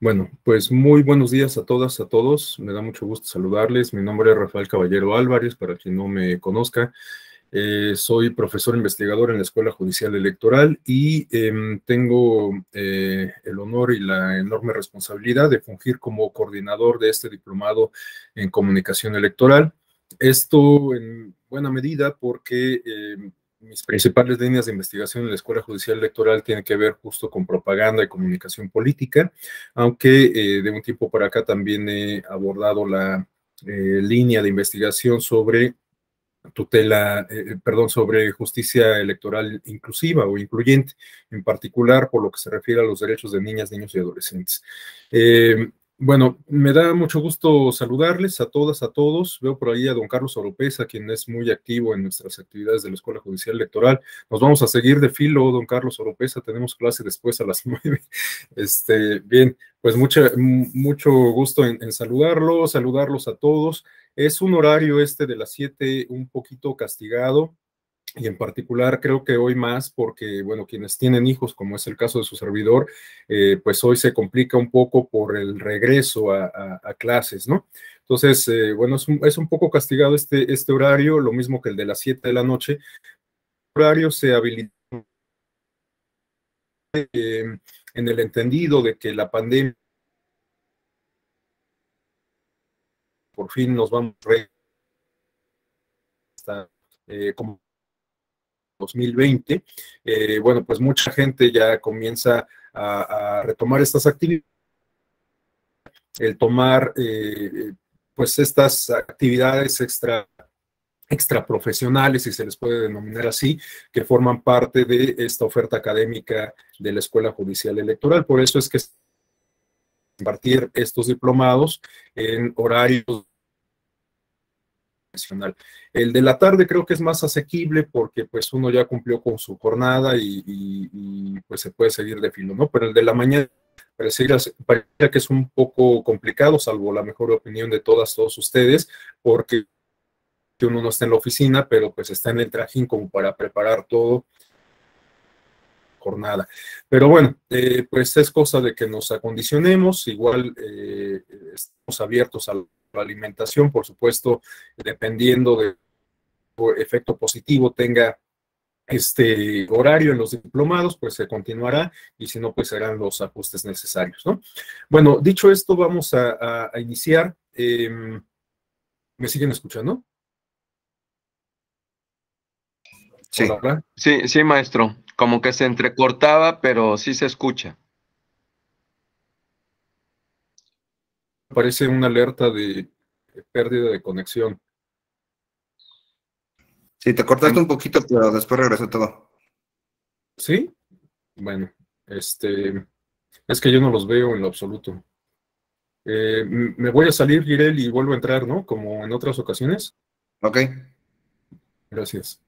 Bueno, pues muy buenos días a todas, a todos. Me da mucho gusto saludarles. Mi nombre es Rafael Caballero Álvarez, para quien no me conozca. Soy profesor investigador en la Escuela Judicial Electoral y tengo el honor y la enorme responsabilidad de fungir como coordinador de este diplomado en comunicación electoral. Esto en buena medida porque mis principales líneas de investigación en la Escuela Judicial Electoral tienen que ver justo con propaganda y comunicación política, aunque de un tiempo para acá también he abordado la línea de investigación sobre sobre justicia electoral inclusiva o incluyente, en particular por lo que se refiere a los derechos de niñas, niños y adolescentes. Bueno, me da mucho gusto saludarles a todas, a todos. Veo por ahí a don Carlos Oropesa, quien es muy activo en nuestras actividades de la Escuela Judicial Electoral. Nos vamos a seguir de filo, don Carlos Oropesa. Tenemos clase después a las 9. Bien, pues mucho gusto en saludarlos a todos. Es un horario de las 7 un poquito castigado, y en particular creo que hoy más porque, bueno, quienes tienen hijos, como es el caso de su servidor, pues hoy se complica un poco por el regreso a clases, ¿no? Entonces, bueno, es un poco castigado este horario, lo mismo que el de las 7 de la noche. El horario se habilitó en el entendido de que la pandemia, por fin nos vamos a como 2020, bueno, pues mucha gente ya comienza a retomar estas actividades, el tomar pues estas actividades extra profesionales, si se les puede denominar así, que forman parte de esta oferta académica de la Escuela Judicial Electoral. Por eso es que impartir estos diplomados en horarios. El de la tarde creo que es más asequible porque pues uno ya cumplió con su jornada y pues se puede seguir de filo, ¿no? Pero el de la mañana pareciera que es un poco complicado, salvo la mejor opinión de todos ustedes, porque uno no está en la oficina, pero pues está en el trajín como para preparar todo jornada. Pero bueno, pues es cosa de que nos acondicionemos, igual estamos abiertos a la alimentación, por supuesto, dependiendo de efecto positivo tenga este horario en los diplomados, pues se continuará, y si no, pues serán los ajustes necesarios, ¿no? Bueno, dicho esto, vamos a iniciar. ¿Me siguen escuchando? Sí. Hola, hola. Sí, sí, maestro. Como que se entrecortaba, pero sí se escucha. Aparece una alerta de pérdida de conexión. Sí, te cortaste un poquito, pero después regresó todo. ¿Sí? Bueno, es que yo no los veo en lo absoluto. Me voy a salir, Girel, y vuelvo a entrar, ¿no? Como en otras ocasiones. Ok. Gracias.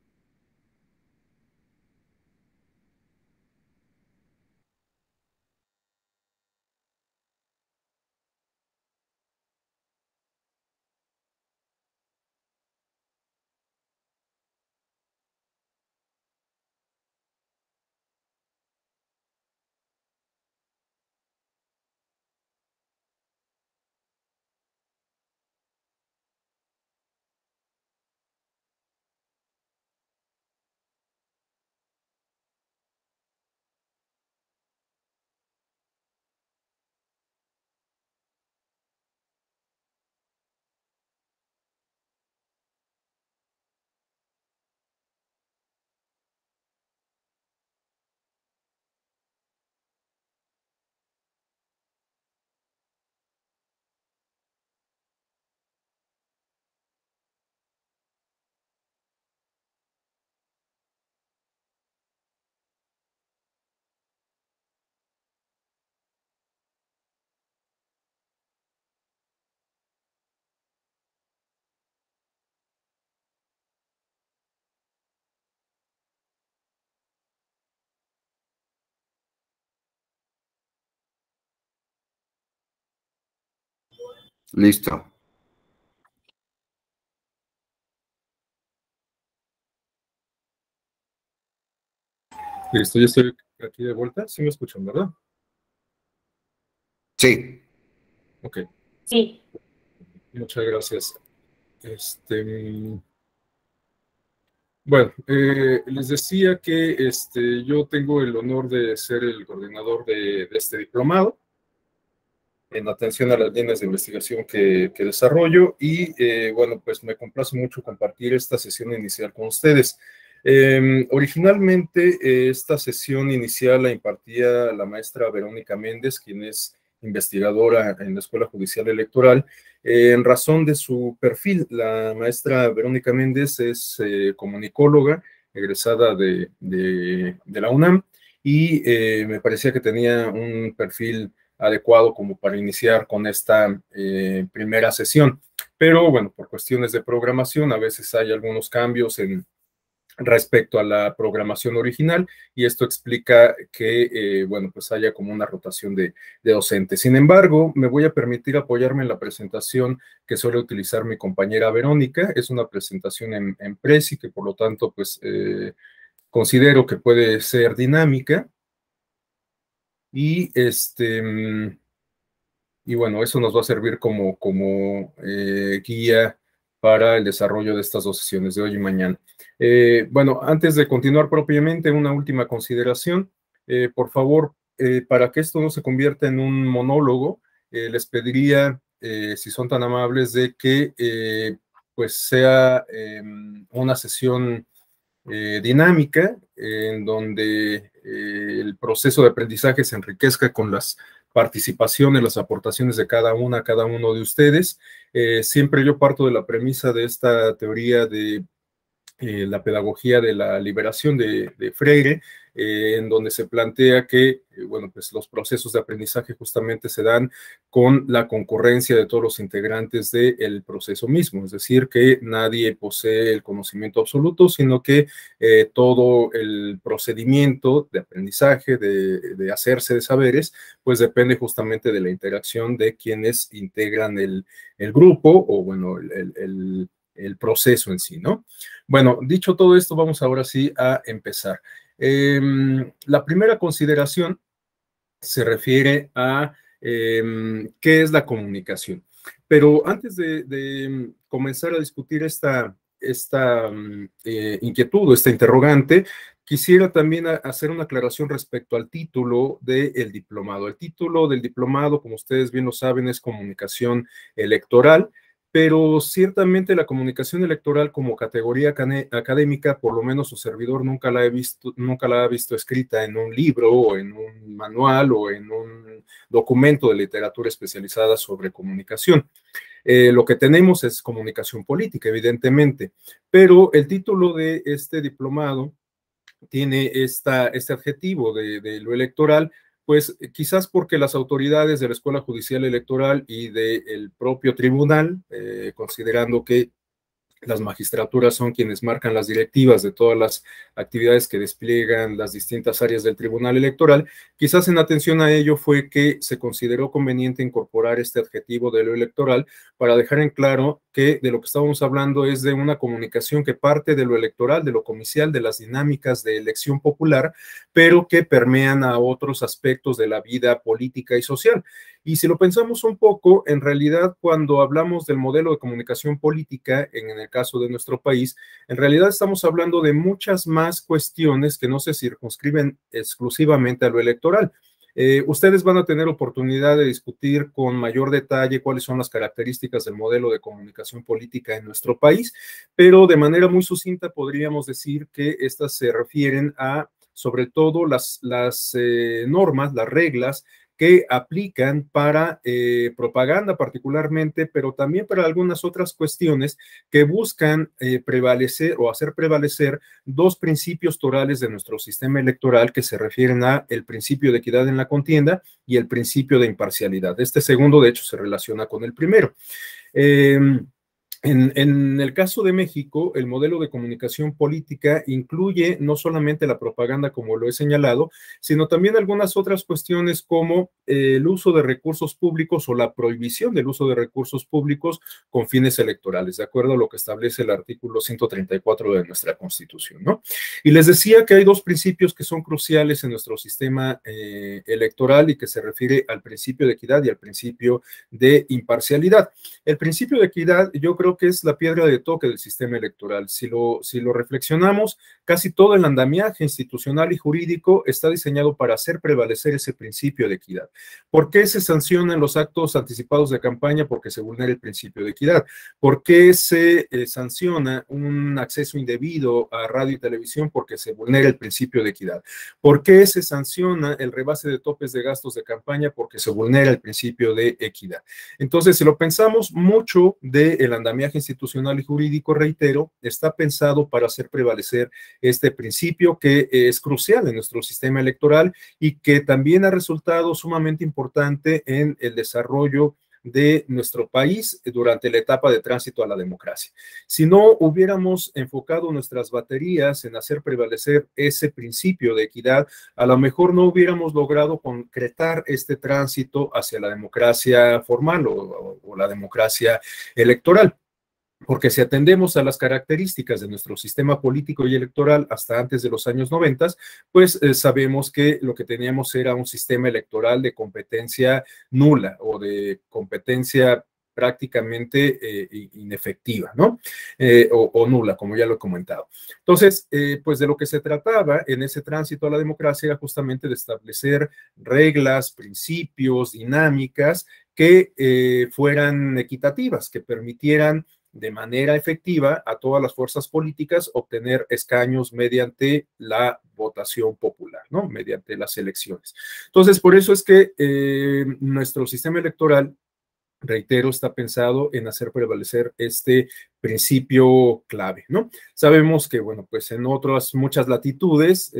Listo. Listo, ya estoy aquí de vuelta. Sí me escuchan, ¿verdad? Sí. Ok, Sí. muchas gracias. Bueno, les decía que yo tengo el honor de ser el coordinador de este diplomado en atención a las líneas de investigación que desarrollo y bueno, pues me complace mucho compartir esta sesión inicial con ustedes. Originalmente esta sesión inicial la impartía la maestra Verónica Méndez, quien es investigadora en la Escuela Judicial Electoral. En razón de su perfil, la maestra Verónica Méndez es comunicóloga, egresada de la UNAM, y me parecía que tenía un perfil adecuado como para iniciar con esta primera sesión. Pero bueno, por cuestiones de programación, a veces hay algunos cambios respecto a la programación original y esto explica que, bueno, pues haya como una rotación de docentes. Sin embargo, me voy a permitir apoyarme en la presentación que suele utilizar mi compañera Verónica. Es una presentación en Prezi que por lo tanto, pues, considero que puede ser dinámica y y bueno, eso nos va a servir como guía para el desarrollo de estas dos sesiones de hoy y mañana. Bueno, antes de continuar propiamente, una última consideración. Por favor, para que esto no se convierta en un monólogo, les pediría, si son tan amables, de que pues sea una sesión dinámica en donde el proceso de aprendizaje se enriquezca con las participaciones, las aportaciones de cada uno de ustedes. Siempre yo parto de la premisa de esta teoría de la pedagogía de la liberación de Freire, en donde se plantea que, bueno, pues los procesos de aprendizaje justamente se dan con la concurrencia de todos los integrantes del proceso mismo, es decir, que nadie posee el conocimiento absoluto, sino que todo el procedimiento de aprendizaje, de hacerse de saberes, pues depende justamente de la interacción de quienes integran el grupo o, bueno, el proceso en sí, ¿no? Bueno, dicho todo esto, vamos ahora sí a empezar. La primera consideración se refiere a qué es la comunicación. Pero antes de comenzar a discutir esta inquietud o esta interrogante, quisiera también hacer una aclaración respecto al título del diplomado. El título del diplomado, como ustedes bien lo saben, es Comunicación Electoral, pero ciertamente la comunicación electoral como categoría académica, por lo menos su servidor nunca la ha visto escrita en un libro o en un manual o en un documento de literatura especializada sobre comunicación. Lo que tenemos es comunicación política, evidentemente, pero el título de este diplomado tiene este adjetivo de lo electoral, pues quizás porque las autoridades de la Escuela Judicial Electoral y del propio tribunal, considerando que las magistraturas son quienes marcan las directivas de todas las actividades que despliegan las distintas áreas del Tribunal Electoral. Quizás en atención a ello fue que se consideró conveniente incorporar este adjetivo de lo electoral para dejar en claro que de lo que estábamos hablando es de una comunicación que parte de lo electoral, de lo comicial, de las dinámicas de elección popular, pero que permean a otros aspectos de la vida política y social. Y si lo pensamos un poco, en realidad cuando hablamos del modelo de comunicación política, en el caso de nuestro país, en realidad estamos hablando de muchas más cuestiones que no se circunscriben exclusivamente a lo electoral. Ustedes van a tener oportunidad de discutir con mayor detalle cuáles son las características del modelo de comunicación política en nuestro país, pero de manera muy sucinta podríamos decir que estas se refieren a, sobre todo, las normas, las reglas que aplican para propaganda particularmente, pero también para algunas otras cuestiones que buscan prevalecer o hacer prevalecer dos principios torales de nuestro sistema electoral que se refieren a el principio de equidad en la contienda y el principio de imparcialidad. Este segundo, de hecho, se relaciona con el primero. En el caso de México, el modelo de comunicación política incluye no solamente la propaganda, como lo he señalado, sino también algunas otras cuestiones como el uso de recursos públicos o la prohibición del uso de recursos públicos con fines electorales, de acuerdo a lo que establece el artículo 134 de nuestra Constitución, ¿no? Y les decía que hay dos principios que son cruciales en nuestro sistema electoral y que se refiere al principio de equidad y al principio de imparcialidad. El principio de equidad yo creo que es la piedra de toque del sistema electoral. Si lo reflexionamos, casi todo el andamiaje institucional y jurídico está diseñado para hacer prevalecer ese principio de equidad. ¿Por qué se sancionan los actos anticipados de campaña? Porque se vulnera el principio de equidad. ¿Por qué se sanciona un acceso indebido a radio y televisión? Porque se vulnera el principio de equidad. ¿Por qué se sanciona el rebase de topes de gastos de campaña? Porque se vulnera el principio de equidad. Entonces, si lo pensamos, mucho del andamiaje institucional y jurídico, reitero, está pensado para hacer prevalecer este principio que es crucial en nuestro sistema electoral y que también ha resultado sumamente importante en el desarrollo de nuestro país durante la etapa de tránsito a la democracia. Si no hubiéramos enfocado nuestras baterías en hacer prevalecer ese principio de equidad, a lo mejor no hubiéramos logrado concretar este tránsito hacia la democracia formal o la democracia electoral. Porque si atendemos a las características de nuestro sistema político y electoral hasta antes de los años 90, pues sabemos que lo que teníamos era un sistema electoral de competencia nula o de competencia prácticamente inefectiva, ¿no? O nula, como ya lo he comentado. Entonces, pues de lo que se trataba en ese tránsito a la democracia era justamente de establecer reglas, principios, dinámicas que fueran equitativas, que permitieran de manera efectiva a todas las fuerzas políticas obtener escaños mediante la votación popular, ¿no? Mediante las elecciones. Entonces, por eso es que nuestro sistema electoral, reitero, está pensado en hacer prevalecer este principio clave, ¿no? Sabemos que, bueno, pues en otras muchas latitudes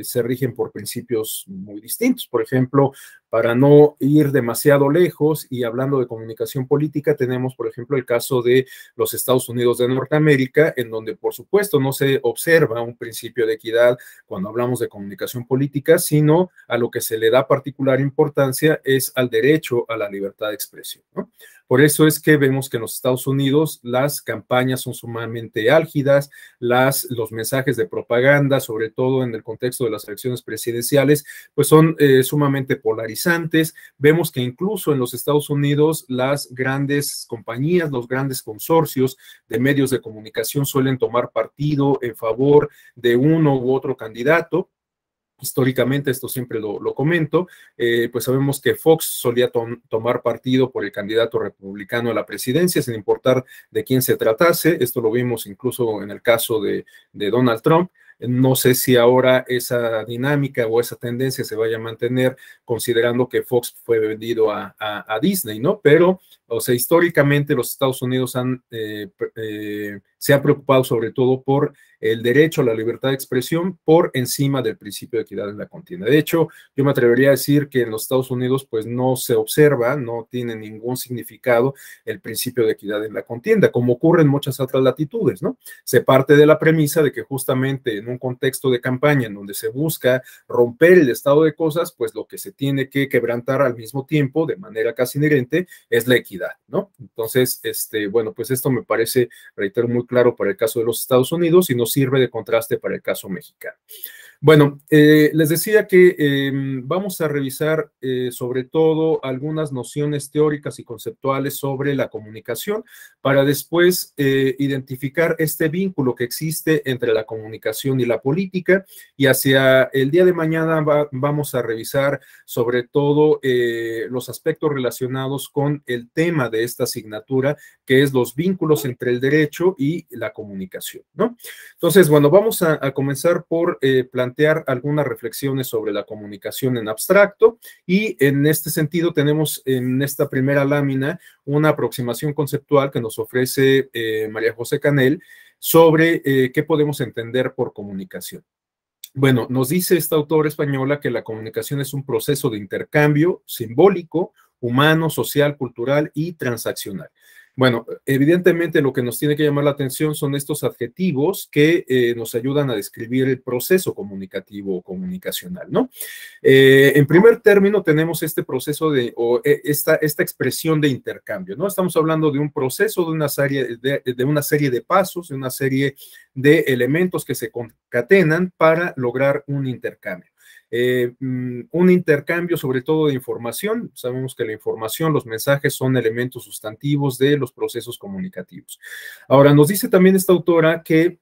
se rigen por principios muy distintos. Por ejemplo, para no ir demasiado lejos y hablando de comunicación política, tenemos, por ejemplo, el caso de los Estados Unidos de Norteamérica, en donde, por supuesto, no se observa un principio de equidad cuando hablamos de comunicación política, sino a lo que se le da particular importancia es al derecho a la libertad de expresión, ¿no? Por eso es que vemos que en los Estados Unidos las campañas son sumamente álgidas, los mensajes de propaganda, sobre todo en el contexto de las elecciones presidenciales, pues son sumamente polarizantes. Vemos que incluso en los Estados Unidos las grandes compañías, los grandes consorcios de medios de comunicación suelen tomar partido en favor de uno u otro candidato. Históricamente, esto siempre lo comento, pues sabemos que Fox solía tomar partido por el candidato republicano a la presidencia, sin importar de quién se tratase. Esto lo vimos incluso en el caso de Donald Trump. No sé si ahora esa dinámica o esa tendencia se vaya a mantener, considerando que Fox fue vendido a Disney, ¿no? Pero, o sea, históricamente los Estados Unidos se han preocupado sobre todo por el derecho a la libertad de expresión por encima del principio de equidad en la contienda. De hecho, yo me atrevería a decir que en los Estados Unidos pues no se observa, no tiene ningún significado el principio de equidad en la contienda, como ocurre en muchas otras latitudes, ¿no? Se parte de la premisa de que justamente en un contexto de campaña en donde se busca romper el estado de cosas, pues lo que se tiene que quebrantar al mismo tiempo, de manera casi inherente, es la equidad, ¿no? Entonces, bueno, pues esto me parece, reitero, muy claro para el caso de los Estados Unidos y nos sirve de contraste para el caso mexicano. Bueno, les decía que vamos a revisar sobre todo algunas nociones teóricas y conceptuales sobre la comunicación para después identificar este vínculo que existe entre la comunicación y la política, y hacia el día de mañana vamos a revisar sobre todo los aspectos relacionados con el tema de esta asignatura, que es los vínculos entre el derecho y la comunicación, ¿no? Entonces, bueno, vamos a comenzar por plantear algunas reflexiones sobre la comunicación en abstracto, y en este sentido tenemos en esta primera lámina una aproximación conceptual que nos ofrece María José Canel sobre qué podemos entender por comunicación. Bueno, nos dice esta autora española que la comunicación es un proceso de intercambio simbólico, humano, social, cultural y transaccional. Bueno, evidentemente lo que nos tiene que llamar la atención son estos adjetivos que nos ayudan a describir el proceso comunicativo o comunicacional, ¿no? En primer término tenemos este proceso esta expresión de intercambio, ¿no? Estamos hablando de un proceso, de una serie de pasos, de una serie de elementos que se concatenan para lograr un intercambio. Un intercambio sobre todo de información. Sabemos que la información, los mensajes son elementos sustantivos de los procesos comunicativos. Ahora, nos dice también esta autora que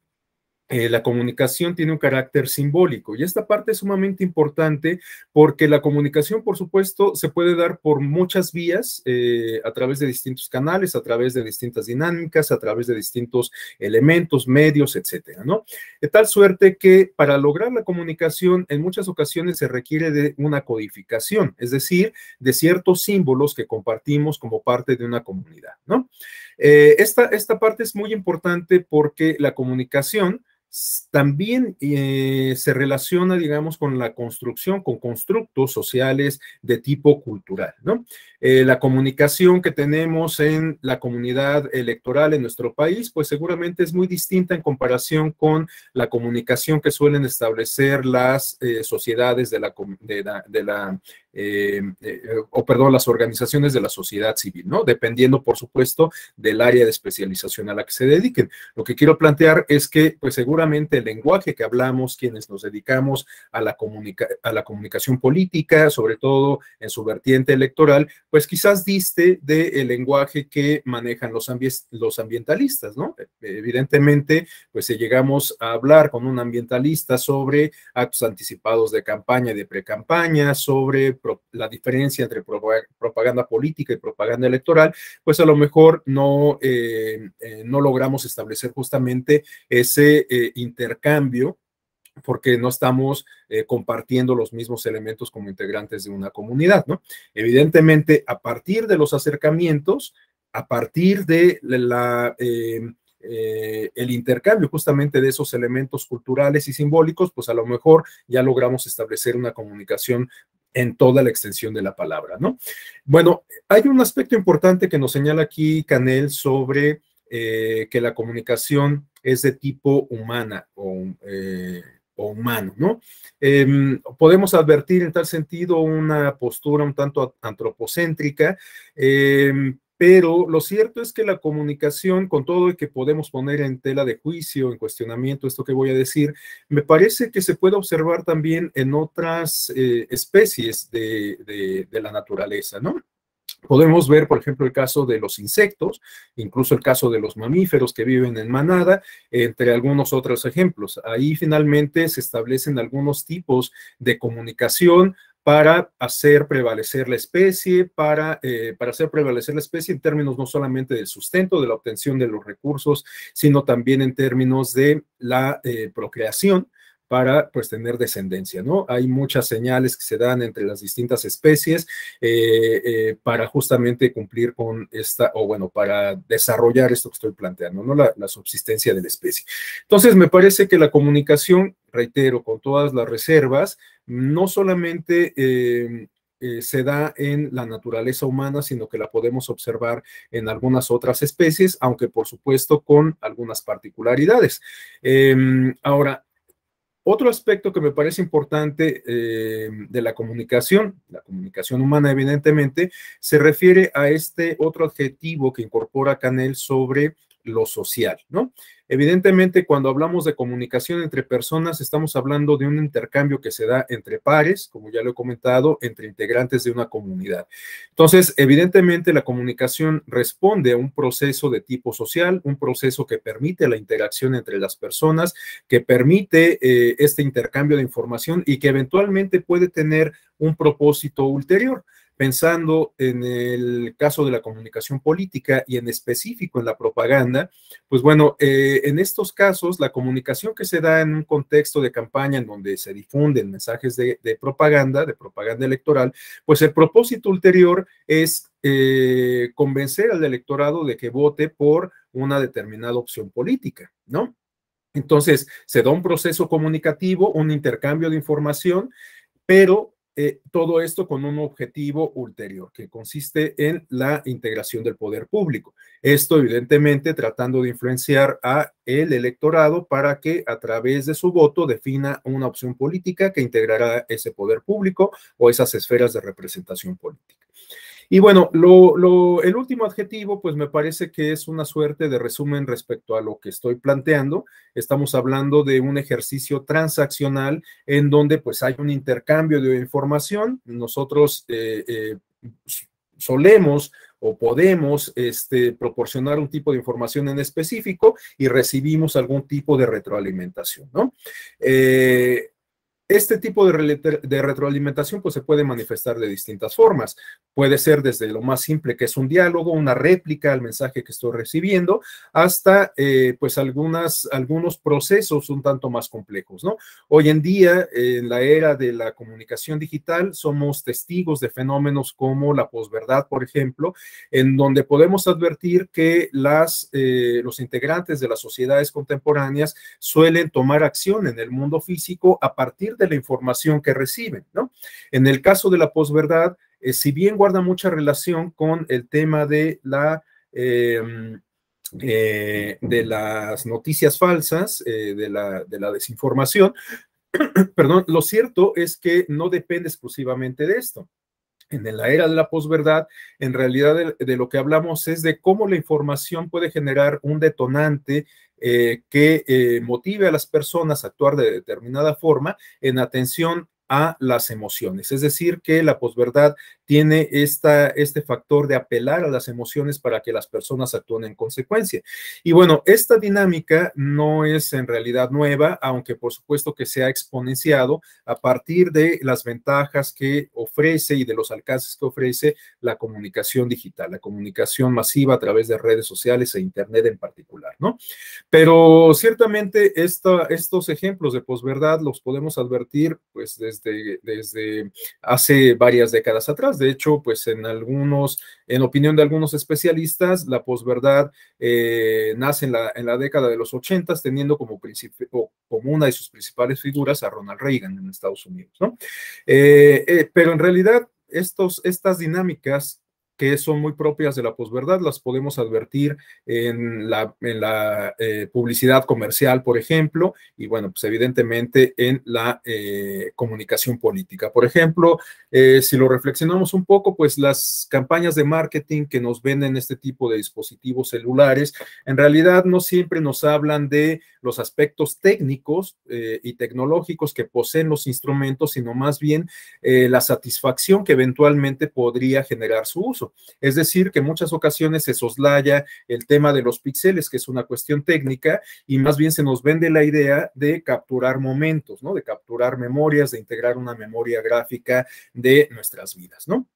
la comunicación tiene un carácter simbólico y esta parte es sumamente importante porque la comunicación, por supuesto, se puede dar por muchas vías, a través de distintos canales, a través de distintas dinámicas, a través de distintos elementos, medios, etcétera, ¿no? De tal suerte que para lograr la comunicación en muchas ocasiones se requiere de una codificación, es decir, de ciertos símbolos que compartimos como parte de una comunidad, ¿no? Esta parte es muy importante porque la comunicación también se relaciona, digamos, con la construcción, con constructos sociales de tipo cultural, ¿no? La comunicación que tenemos en la comunidad electoral en nuestro país, pues seguramente es muy distinta en comparación con la comunicación que suelen establecer las sociedades las organizaciones de la sociedad civil, ¿no? Dependiendo, por supuesto, del área de especialización a la que se dediquen. Lo que quiero plantear es que, pues seguramente el lenguaje que hablamos, quienes nos dedicamos a la comunicación política, sobre todo en su vertiente electoral, pues quizás diste del lenguaje que manejan los ambientalistas, ¿no? Evidentemente, pues si llegamos a hablar con un ambientalista sobre actos anticipados de campaña y de precampaña, sobre la diferencia entre propaganda política y propaganda electoral, pues a lo mejor no logramos establecer justamente ese intercambio porque no estamos compartiendo los mismos elementos como integrantes de una comunidad, ¿no? Evidentemente, a partir de los acercamientos, a partir de el intercambio justamente de esos elementos culturales y simbólicos, pues a lo mejor ya logramos establecer una comunicación en toda la extensión de la palabra, ¿no? Bueno, hay un aspecto importante que nos señala aquí Canel sobre que la comunicación es de tipo humana o humano, ¿no? Podemos advertir en tal sentido una postura un tanto antropocéntrica, pero lo cierto es que la comunicación, con todo y que podemos poner en tela de juicio, en cuestionamiento esto que voy a decir, me parece que se puede observar también en otras especies de la naturaleza, ¿no? Podemos ver, por ejemplo, el caso de los insectos, incluso el caso de los mamíferos que viven en manada, entre algunos otros ejemplos. Ahí finalmente se establecen algunos tipos de comunicación para hacer prevalecer la especie, para hacer prevalecer la especie en términos no solamente del sustento, de la obtención de los recursos, sino también en términos de la procreación, para pues tener descendencia, ¿no? Hay muchas señales que se dan entre las distintas especies para justamente cumplir con para desarrollar esto que estoy planteando, ¿no? La subsistencia de la especie. Entonces, me parece que la comunicación, reitero, con todas las reservas, no solamente se da en la naturaleza humana, sino que la podemos observar en algunas otras especies, aunque por supuesto con algunas particularidades. Ahora, otro aspecto que me parece importante de la comunicación humana, evidentemente, se refiere a este otro adjetivo que incorpora Canel sobre lo social, ¿no? Evidentemente, cuando hablamos de comunicación entre personas, estamos hablando de un intercambio que se da entre pares, como ya lo he comentado, entre integrantes de una comunidad. Entonces, evidentemente, la comunicación responde a un proceso de tipo social, un proceso que permite la interacción entre las personas, que permite este intercambio de información y que eventualmente puede tener un propósito ulterior. Pensando en el caso de la comunicación política y en específico en la propaganda, pues bueno, en estos casos, la comunicación que se da en un contexto de campaña en donde se difunden mensajes de propaganda electoral, pues el propósito ulterior es convencer al electorado de que vote por una determinada opción política, ¿no? Entonces, se da un proceso comunicativo, un intercambio de información, pero todo esto con un objetivo ulterior, que consiste en la integración del poder público. Esto, evidentemente, tratando de influenciar a el electorado para que a través de su voto defina una opción política que integrará ese poder público o esas esferas de representación política. Y bueno, el último adjetivo, pues me parece que es una suerte de resumen respecto a lo que estoy planteando. Estamos hablando de un ejercicio transaccional en donde pues hay un intercambio de información. Nosotros solemos o podemos proporcionar un tipo de información en específico y recibimos algún tipo de retroalimentación, ¿no? Este tipo de retroalimentación pues se puede manifestar de distintas formas. Puede ser desde lo más simple, que es un diálogo, una réplica al mensaje que estoy recibiendo, hasta pues algunos procesos un tanto más complejos, ¿no? Hoy en día, en la era de la comunicación digital, somos testigos de fenómenos como la posverdad, por ejemplo, en donde podemos advertir que los integrantes de las sociedades contemporáneas suelen tomar acción en el mundo físico a partir de la información que reciben, ¿no? En el caso de la posverdad, si bien guarda mucha relación con el tema de las noticias falsas, de la desinformación, perdón, lo cierto es que no depende exclusivamente de esto. En la era de la posverdad, en realidad de lo que hablamos es de cómo la información puede generar un detonante que motive a las personas a actuar de determinada forma en atención a las emociones. Es decir, que la posverdad tiene este factor de apelar a las emociones para que las personas actúen en consecuencia. Y bueno, esta dinámica no es en realidad nueva, aunque por supuesto que se ha exponenciado a partir de las ventajas que ofrece y de los alcances que ofrece la comunicación digital, la comunicación masiva a través de redes sociales e Internet en particular, ¿no? Pero ciertamente estos ejemplos de posverdad los podemos advertir pues desde hace varias décadas atrás. De hecho, pues en opinión de algunos especialistas, la posverdad nace en la década de los 80, teniendo como una de sus principales figuras a Ronald Reagan en Estados Unidos, ¿no? Pero en realidad estas dinámicas que son muy propias de la posverdad, las podemos advertir en la publicidad comercial, por ejemplo, y bueno, pues evidentemente en la comunicación política. Por ejemplo, si lo reflexionamos un poco, pues las campañas de marketing que nos venden este tipo de dispositivos celulares, en realidad no siempre nos hablan de los aspectos técnicos y tecnológicos que poseen los instrumentos, sino más bien la satisfacción que eventualmente podría generar su uso. Es decir, que en muchas ocasiones se soslaya el tema de los píxeles, que es una cuestión técnica, y más bien se nos vende la idea de capturar momentos, ¿no? De capturar memorias, de integrar una memoria gráfica de nuestras vidas, ¿no?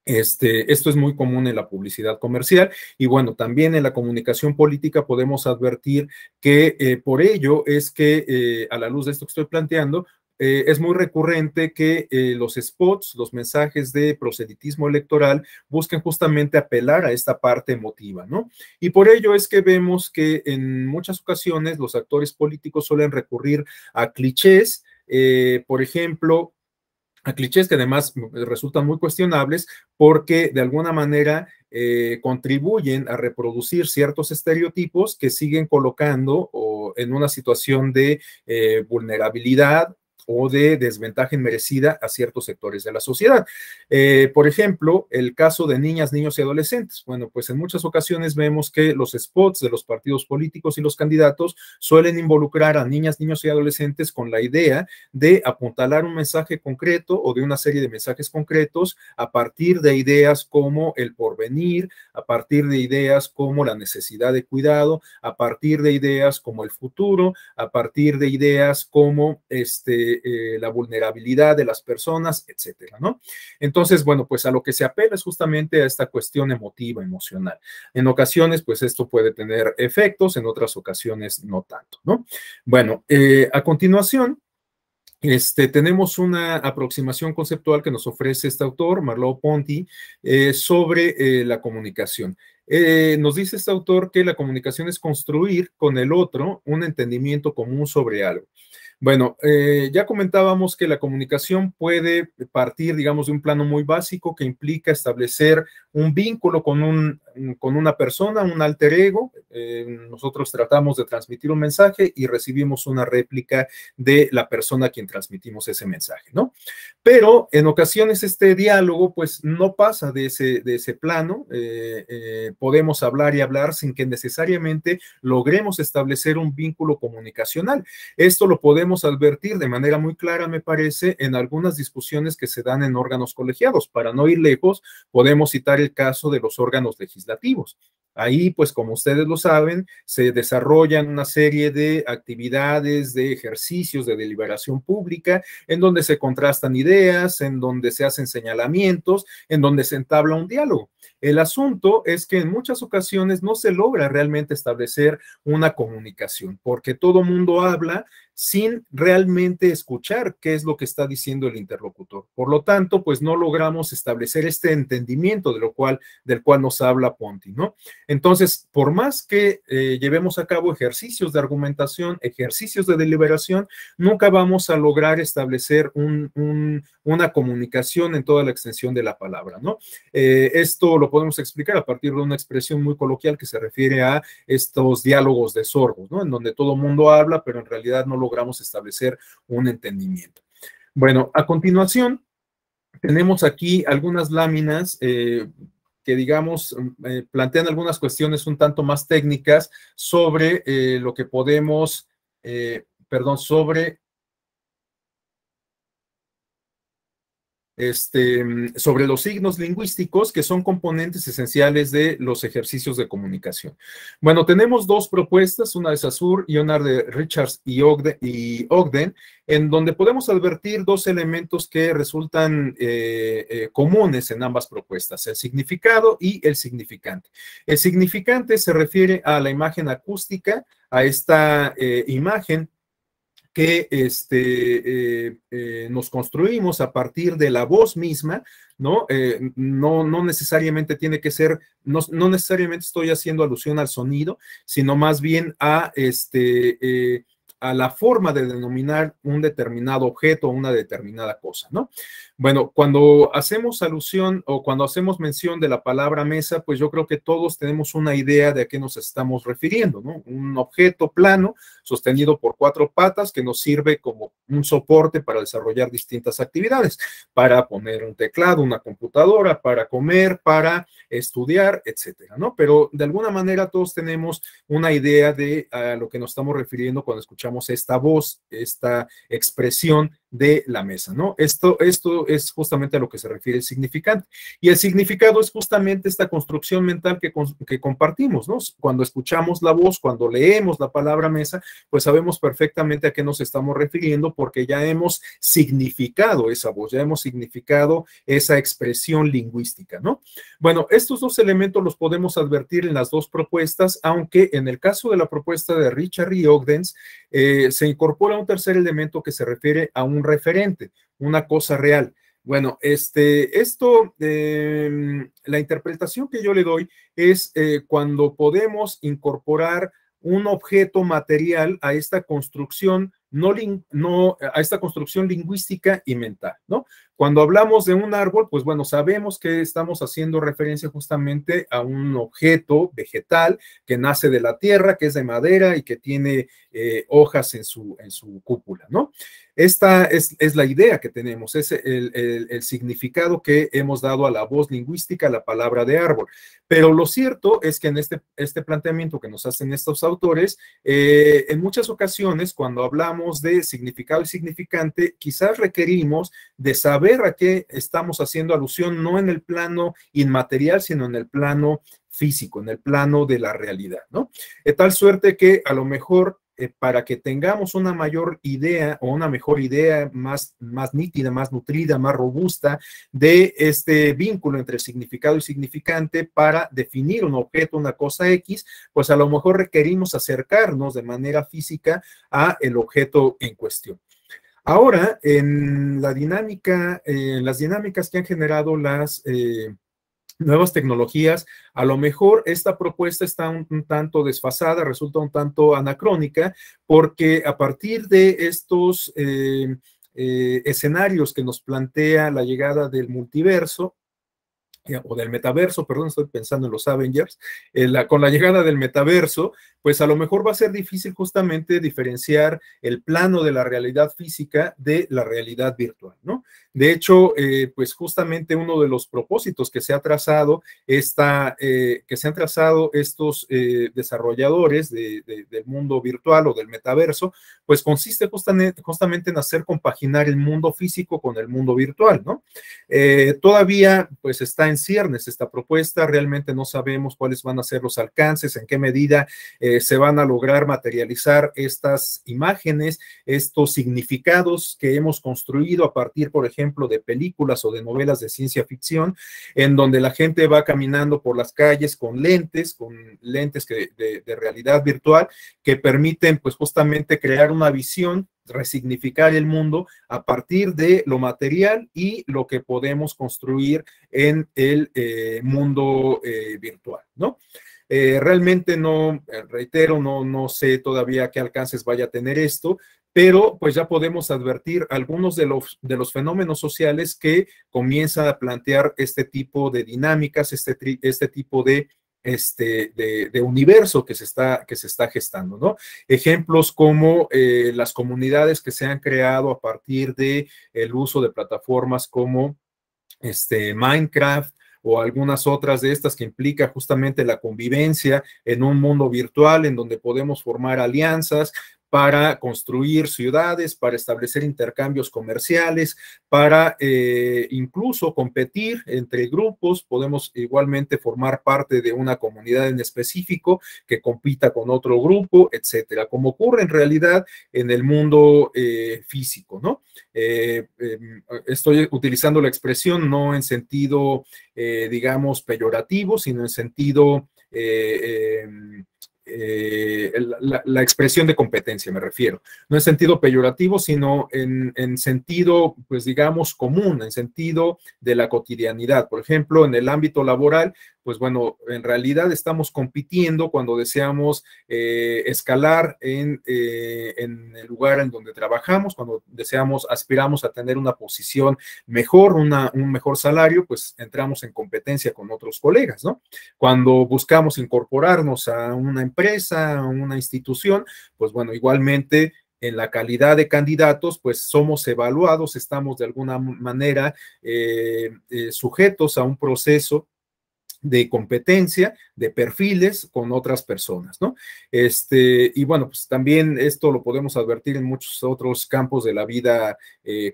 Esto es muy común en la publicidad comercial y bueno, también en la comunicación política podemos advertir que por ello es que a la luz de esto que estoy planteando, es muy recurrente que los spots, los mensajes de proselitismo electoral busquen justamente apelar a esta parte emotiva, ¿no? Y por ello es que vemos que en muchas ocasiones los actores políticos suelen recurrir a clichés, por ejemplo, a clichés que además resultan muy cuestionables porque de alguna manera contribuyen a reproducir ciertos estereotipos que siguen colocando en una situación de vulnerabilidad o de desventaja inmerecida a ciertos sectores de la sociedad. Por ejemplo, el caso de niñas, niños y adolescentes. Bueno, pues en muchas ocasiones vemos que los spots de los partidos políticos y los candidatos suelen involucrar a niñas, niños y adolescentes con la idea de apuntalar un mensaje concreto o de una serie de mensajes concretos a partir de ideas como el porvenir, a partir de ideas como la necesidad de cuidado, a partir de ideas como el futuro, a partir de ideas como la vulnerabilidad de las personas, etcétera, ¿no? Entonces, bueno, pues a lo que se apela es justamente a esta cuestión emotiva, emocional. En ocasiones, pues esto puede tener efectos, en otras ocasiones no tanto, ¿no? Bueno, a continuación, tenemos una aproximación conceptual que nos ofrece este autor, Merleau-Ponty, sobre la comunicación. Nos dice este autor que la comunicación es construir con el otro un entendimiento común sobre algo. Bueno, ya comentábamos que la comunicación puede partir, digamos, de un plano muy básico que implica establecer un vínculo con una persona, un alter ego. Nosotros tratamos de transmitir un mensaje y recibimos una réplica de la persona a quien transmitimos ese mensaje, ¿no? Pero en ocasiones este diálogo pues no pasa de ese plano. Podemos hablar y hablar sin que necesariamente logremos establecer un vínculo comunicacional. Esto lo podemos advertir de manera muy clara, me parece, en algunas discusiones que se dan en órganos colegiados. Para no ir lejos, podemos citar el caso de los órganos legislativos. Ahí, pues como ustedes lo saben, se desarrollan una serie de actividades, de ejercicios de deliberación pública, en donde se contrastan ideas, en donde se hacen señalamientos, en donde se entabla un diálogo. El asunto es que en muchas ocasiones no se logra realmente establecer una comunicación, porque todo mundo habla sin realmente escuchar qué es lo que está diciendo el interlocutor. Por lo tanto, pues no logramos establecer este entendimiento del cual nos habla Ponti, ¿no? Entonces, por más que llevemos a cabo ejercicios de argumentación, ejercicios de deliberación, nunca vamos a lograr establecer una comunicación en toda la extensión de la palabra, ¿no? Esto lo podemos explicar a partir de una expresión muy coloquial que se refiere a estos diálogos de sordos, ¿no? En donde todo el mundo habla, pero en realidad no logramos establecer un entendimiento. Bueno, a continuación, tenemos aquí algunas láminas que, digamos, plantean algunas cuestiones un tanto más técnicas sobre lo que podemos, sobre sobre los signos lingüísticos que son componentes esenciales de los ejercicios de comunicación. Bueno, tenemos dos propuestas, una de Saussure y una de Richards y Ogden, en donde podemos advertir dos elementos que resultan comunes en ambas propuestas, el significado y el significante. El significante se refiere a la imagen acústica, a esta imagen que nos construimos a partir de la voz misma, ¿no? No necesariamente tiene que ser, no necesariamente estoy haciendo alusión al sonido, sino más bien a la forma de denominar un determinado objeto o una determinada cosa, ¿no? Bueno, cuando hacemos alusión o cuando hacemos mención de la palabra mesa, pues yo creo que todos tenemos una idea de a qué nos estamos refiriendo, ¿no? Un objeto plano sostenido por cuatro patas que nos sirve como un soporte para desarrollar distintas actividades, para poner un teclado, una computadora, para comer, para estudiar, etcétera, ¿no? Pero de alguna manera todos tenemos una idea de a lo que nos estamos refiriendo cuando escuchamos esta voz, esta expresión de la mesa, ¿no? Esto es justamente a lo que se refiere el significante. Y el significado es justamente esta construcción mental que compartimos, ¿no? Cuando escuchamos la voz, cuando leemos la palabra mesa, pues sabemos perfectamente a qué nos estamos refiriendo porque ya hemos significado esa voz, ya hemos significado esa expresión lingüística, ¿no? Bueno, estos dos elementos los podemos advertir en las dos propuestas, aunque en el caso de la propuesta de Richard y Ogden, se incorpora un tercer elemento que se refiere a un referente, una cosa real. Bueno, la interpretación que yo le doy es cuando podemos incorporar un objeto material a esta construcción a esta construcción lingüística y mental, ¿no? Cuando hablamos de un árbol, pues bueno, sabemos que estamos haciendo referencia justamente a un objeto vegetal que nace de la tierra, que es de madera y que tiene hojas en su cúpula, ¿no? Esta es la idea que tenemos, es el significado que hemos dado a la voz lingüística, a la palabra de árbol. Pero lo cierto es que en este planteamiento que nos hacen estos autores, en muchas ocasiones, cuando hablamos de significado y significante, quizás requerimos de saber a qué estamos haciendo alusión, no en el plano inmaterial, sino en el plano físico, en el plano de la realidad, ¿no? De tal suerte que a lo mejor para que tengamos una mayor idea o una mejor idea más nítida, más nutrida, más robusta de este vínculo entre significado y significante para definir un objeto, una cosa X, pues a lo mejor requerimos acercarnos de manera física a el objeto en cuestión. Ahora, en las dinámicas que han generado nuevas tecnologías, a lo mejor esta propuesta está un tanto desfasada, resulta un tanto anacrónica, porque a partir de estos escenarios que nos plantea la llegada del multiverso, o del metaverso, perdón, estoy pensando en los Avengers, con la llegada del metaverso, pues a lo mejor va a ser difícil justamente diferenciar el plano de la realidad física de la realidad virtual, ¿no? De hecho, pues justamente uno de los propósitos que se ha trazado, que se han trazado estos desarrolladores del mundo virtual o del metaverso, pues consiste justamente en hacer compaginar el mundo físico con el mundo virtual, ¿no? Todavía pues está en ciernes esta propuesta, realmente no sabemos cuáles van a ser los alcances, en qué medida se van a lograr materializar estas imágenes, estos significados que hemos construido a partir, por ejemplo, de películas o de novelas de ciencia ficción, en donde la gente va caminando por las calles con lentes de realidad virtual que permiten pues justamente crear una visión, resignificar el mundo a partir de lo material y lo que podemos construir en el mundo virtual, ¿no? Realmente no, reitero, no sé todavía qué alcances vaya a tener esto, pero pues ya podemos advertir algunos de los fenómenos sociales que comienzan a plantear este tipo de dinámicas, este tipo de universo que se está gestando, ¿no? Ejemplos como las comunidades que se han creado a partir de el uso de plataformas como Minecraft o algunas otras de estas que implica justamente la convivencia en un mundo virtual en donde podemos formar alianzas para construir ciudades, para establecer intercambios comerciales, para incluso competir entre grupos. Podemos igualmente formar parte de una comunidad en específico que compita con otro grupo, etcétera, como ocurre en realidad en el mundo físico, ¿no? Estoy utilizando la expresión no en sentido, digamos, peyorativo, sino en sentido la expresión de competencia, me refiero. No en sentido peyorativo, sino en sentido, pues digamos, común, en sentido de la cotidianidad. Por ejemplo, en el ámbito laboral, pues bueno, en realidad estamos compitiendo cuando deseamos escalar en el lugar en donde trabajamos, cuando aspiramos a tener una posición mejor, un mejor salario, pues entramos en competencia con otros colegas, ¿no? Cuando buscamos incorporarnos a una empresa, a una institución, pues bueno, igualmente en la calidad de candidatos, pues somos evaluados, estamos de alguna manera sujetos a un proceso de competencia, de perfiles con otras personas, ¿no? Y bueno, pues también esto lo podemos advertir en muchos otros campos de la vida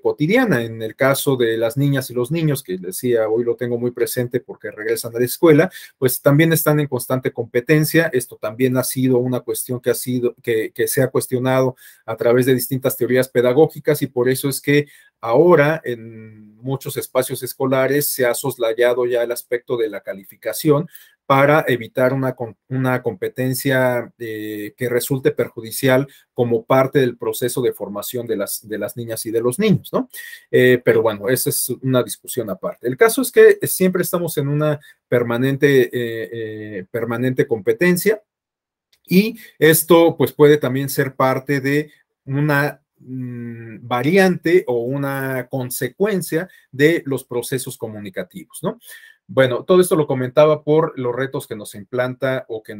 cotidiana. En el caso de las niñas y los niños, que decía, hoy lo tengo muy presente porque regresan a la escuela, pues también están en constante competencia. Esto también ha sido una cuestión que se ha cuestionado a través de distintas teorías pedagógicas y por eso es que ahora en muchos espacios escolares se ha soslayado ya el aspecto de la calificación para evitar una competencia que resulte perjudicial como parte del proceso de formación de las niñas y de los niños, ¿no? Pero bueno, esa es una discusión aparte. El caso es que siempre estamos en una permanente competencia y esto pues puede también ser parte de una variante o una consecuencia de los procesos comunicativos, ¿no? Bueno, todo esto lo comentaba por los retos que nos implanta o que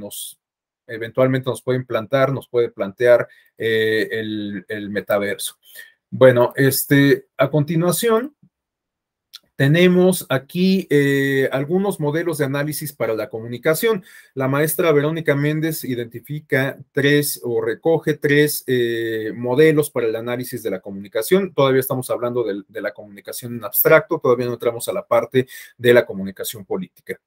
eventualmente nos puede implantar, nos puede plantear el metaverso. Bueno, a continuación tenemos aquí algunos modelos de análisis para la comunicación. La maestra Verónica Méndez identifica recoge tres modelos para el análisis de la comunicación. Todavía estamos hablando de la comunicación en abstracto, todavía no entramos a la parte de la comunicación política.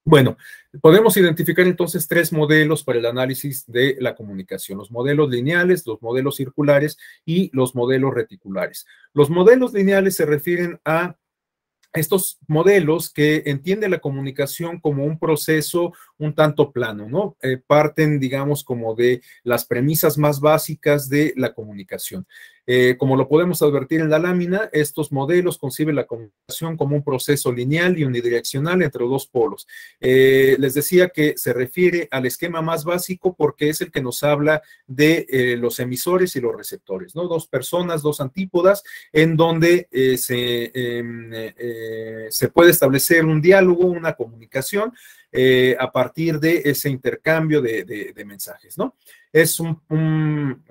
Bueno, podemos identificar entonces tres modelos para el análisis de la comunicación: los modelos lineales, los modelos circulares y los modelos reticulares. Los modelos lineales se refieren a estos modelos que entienden la comunicación como un proceso un tanto plano, ¿no? Parten, digamos, como de las premisas más básicas de la comunicación. Como lo podemos advertir en la lámina, estos modelos conciben la comunicación como un proceso lineal y unidireccional entre dos polos. Les decía que se refiere al esquema más básico porque es el que nos habla de los emisores y los receptores, ¿no? Dos personas, dos antípodas, en donde se puede establecer un diálogo, una comunicación a partir de ese intercambio de mensajes, ¿no? Es un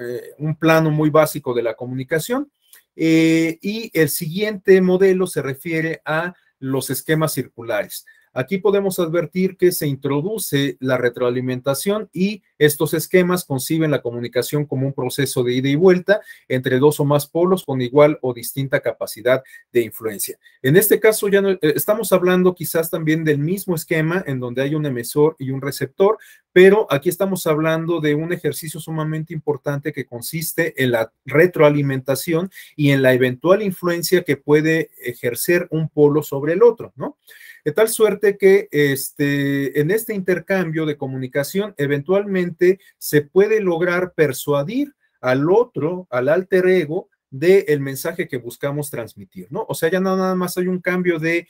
plano muy básico de la comunicación. Y el siguiente modelo se refiere a los esquemas circulares. Aquí podemos advertir que se introduce la retroalimentación y estos esquemas conciben la comunicación como un proceso de ida y vuelta entre dos o más polos con igual o distinta capacidad de influencia. En este caso ya no, estamos hablando quizás también del mismo esquema en donde hay un emisor y un receptor, pero aquí estamos hablando de un ejercicio sumamente importante que consiste en la retroalimentación y en la eventual influencia que puede ejercer un polo sobre el otro, ¿no? De tal suerte que en este intercambio de comunicación eventualmente se puede lograr persuadir al otro, al alter ego, del mensaje que buscamos transmitir, ¿no? O sea, ya no nada más hay un cambio de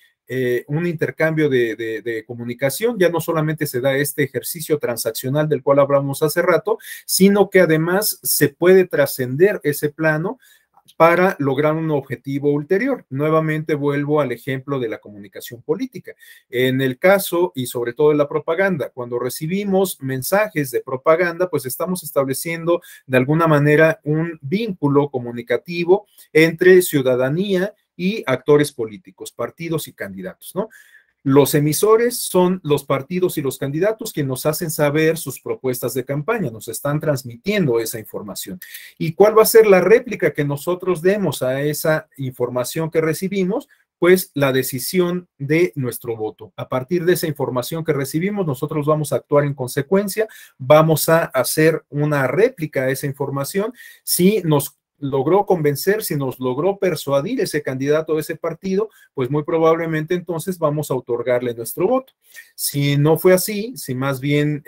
un intercambio de comunicación, ya no solamente se da este ejercicio transaccional del cual hablamos hace rato, sino que además se puede trascender ese plano para lograr un objetivo ulterior. Nuevamente vuelvo al ejemplo de la comunicación política. En el caso y sobre todo en la propaganda, cuando recibimos mensajes de propaganda, pues estamos estableciendo de alguna manera un vínculo comunicativo entre ciudadanía y actores políticos, partidos y candidatos, ¿no? Los emisores son los partidos y los candidatos quienes nos hacen saber sus propuestas de campaña, nos están transmitiendo esa información. ¿Y cuál va a ser la réplica que nosotros demos a esa información que recibimos? Pues la decisión de nuestro voto. A partir de esa información que recibimos, nosotros vamos a actuar en consecuencia, vamos a hacer una réplica a esa información. Si nos logró convencer, si nos logró persuadir ese candidato de ese partido, pues muy probablemente entonces vamos a otorgarle nuestro voto. Si no fue así, si más bien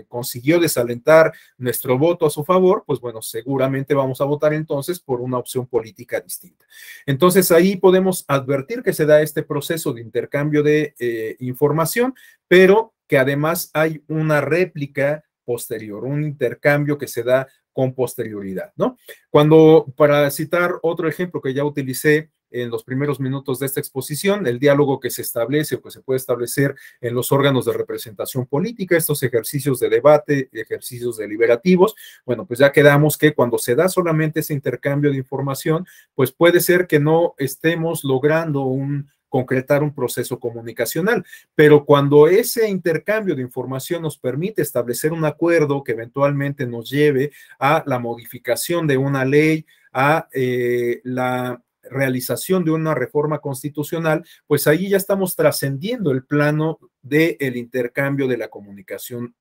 consiguió desalentar nuestro voto a su favor, pues bueno, seguramente vamos a votar entonces por una opción política distinta. Entonces ahí podemos advertir que se da este proceso de intercambio de información, pero que además hay una réplica posterior, un intercambio que se da con posterioridad, ¿no? Cuando, para citar otro ejemplo que ya utilicé en los primeros minutos de esta exposición, el diálogo que se establece o que se puede establecer en los órganos de representación política, estos ejercicios de debate, ejercicios deliberativos, bueno, pues ya quedamos que cuando se da solamente ese intercambio de información, pues puede ser que no estemos logrando concretar un proceso comunicacional, pero cuando ese intercambio de información nos permite establecer un acuerdo que eventualmente nos lleve a la modificación de una ley, a la realización de una reforma constitucional, pues ahí ya estamos trascendiendo el plano del intercambio de la comunicación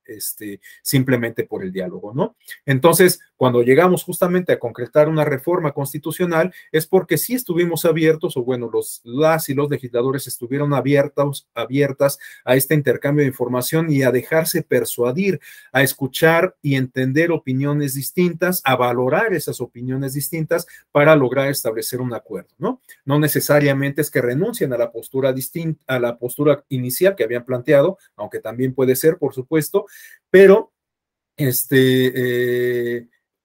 simplemente por el diálogo, ¿no? Entonces, cuando llegamos justamente a concretar una reforma constitucional, es porque sí estuvimos abiertos, o bueno, las y los legisladores estuvieron abiertas a este intercambio de información y a dejarse persuadir, a escuchar y entender opiniones distintas, a valorar esas opiniones distintas para lograr establecer un acuerdo, ¿no? No necesariamente es que renuncien a la postura distinta, a la postura inicial que habían planteado, aunque también puede ser, por supuesto, pero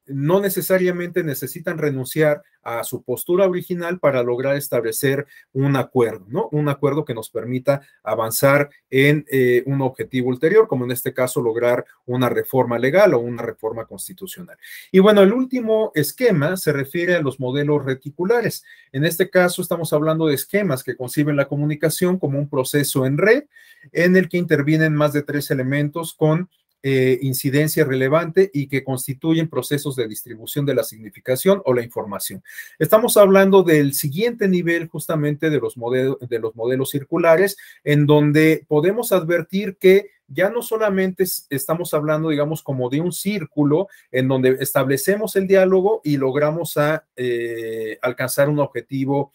no necesariamente necesitan renunciar a su postura original para lograr establecer un acuerdo, ¿no? Un acuerdo que nos permita avanzar en un objetivo ulterior, como en este caso lograr una reforma legal o una reforma constitucional. Y bueno, el último esquema se refiere a los modelos reticulares. En este caso estamos hablando de esquemas que conciben la comunicación como un proceso en red en el que intervienen más de 3 elementos con incidencia relevante y que constituyen procesos de distribución de la significación o la información. Estamos hablando del siguiente nivel justamente de los modelos circulares, en donde podemos advertir que ya no solamente estamos hablando, digamos, como de un círculo en donde establecemos el diálogo y logramos alcanzar un objetivo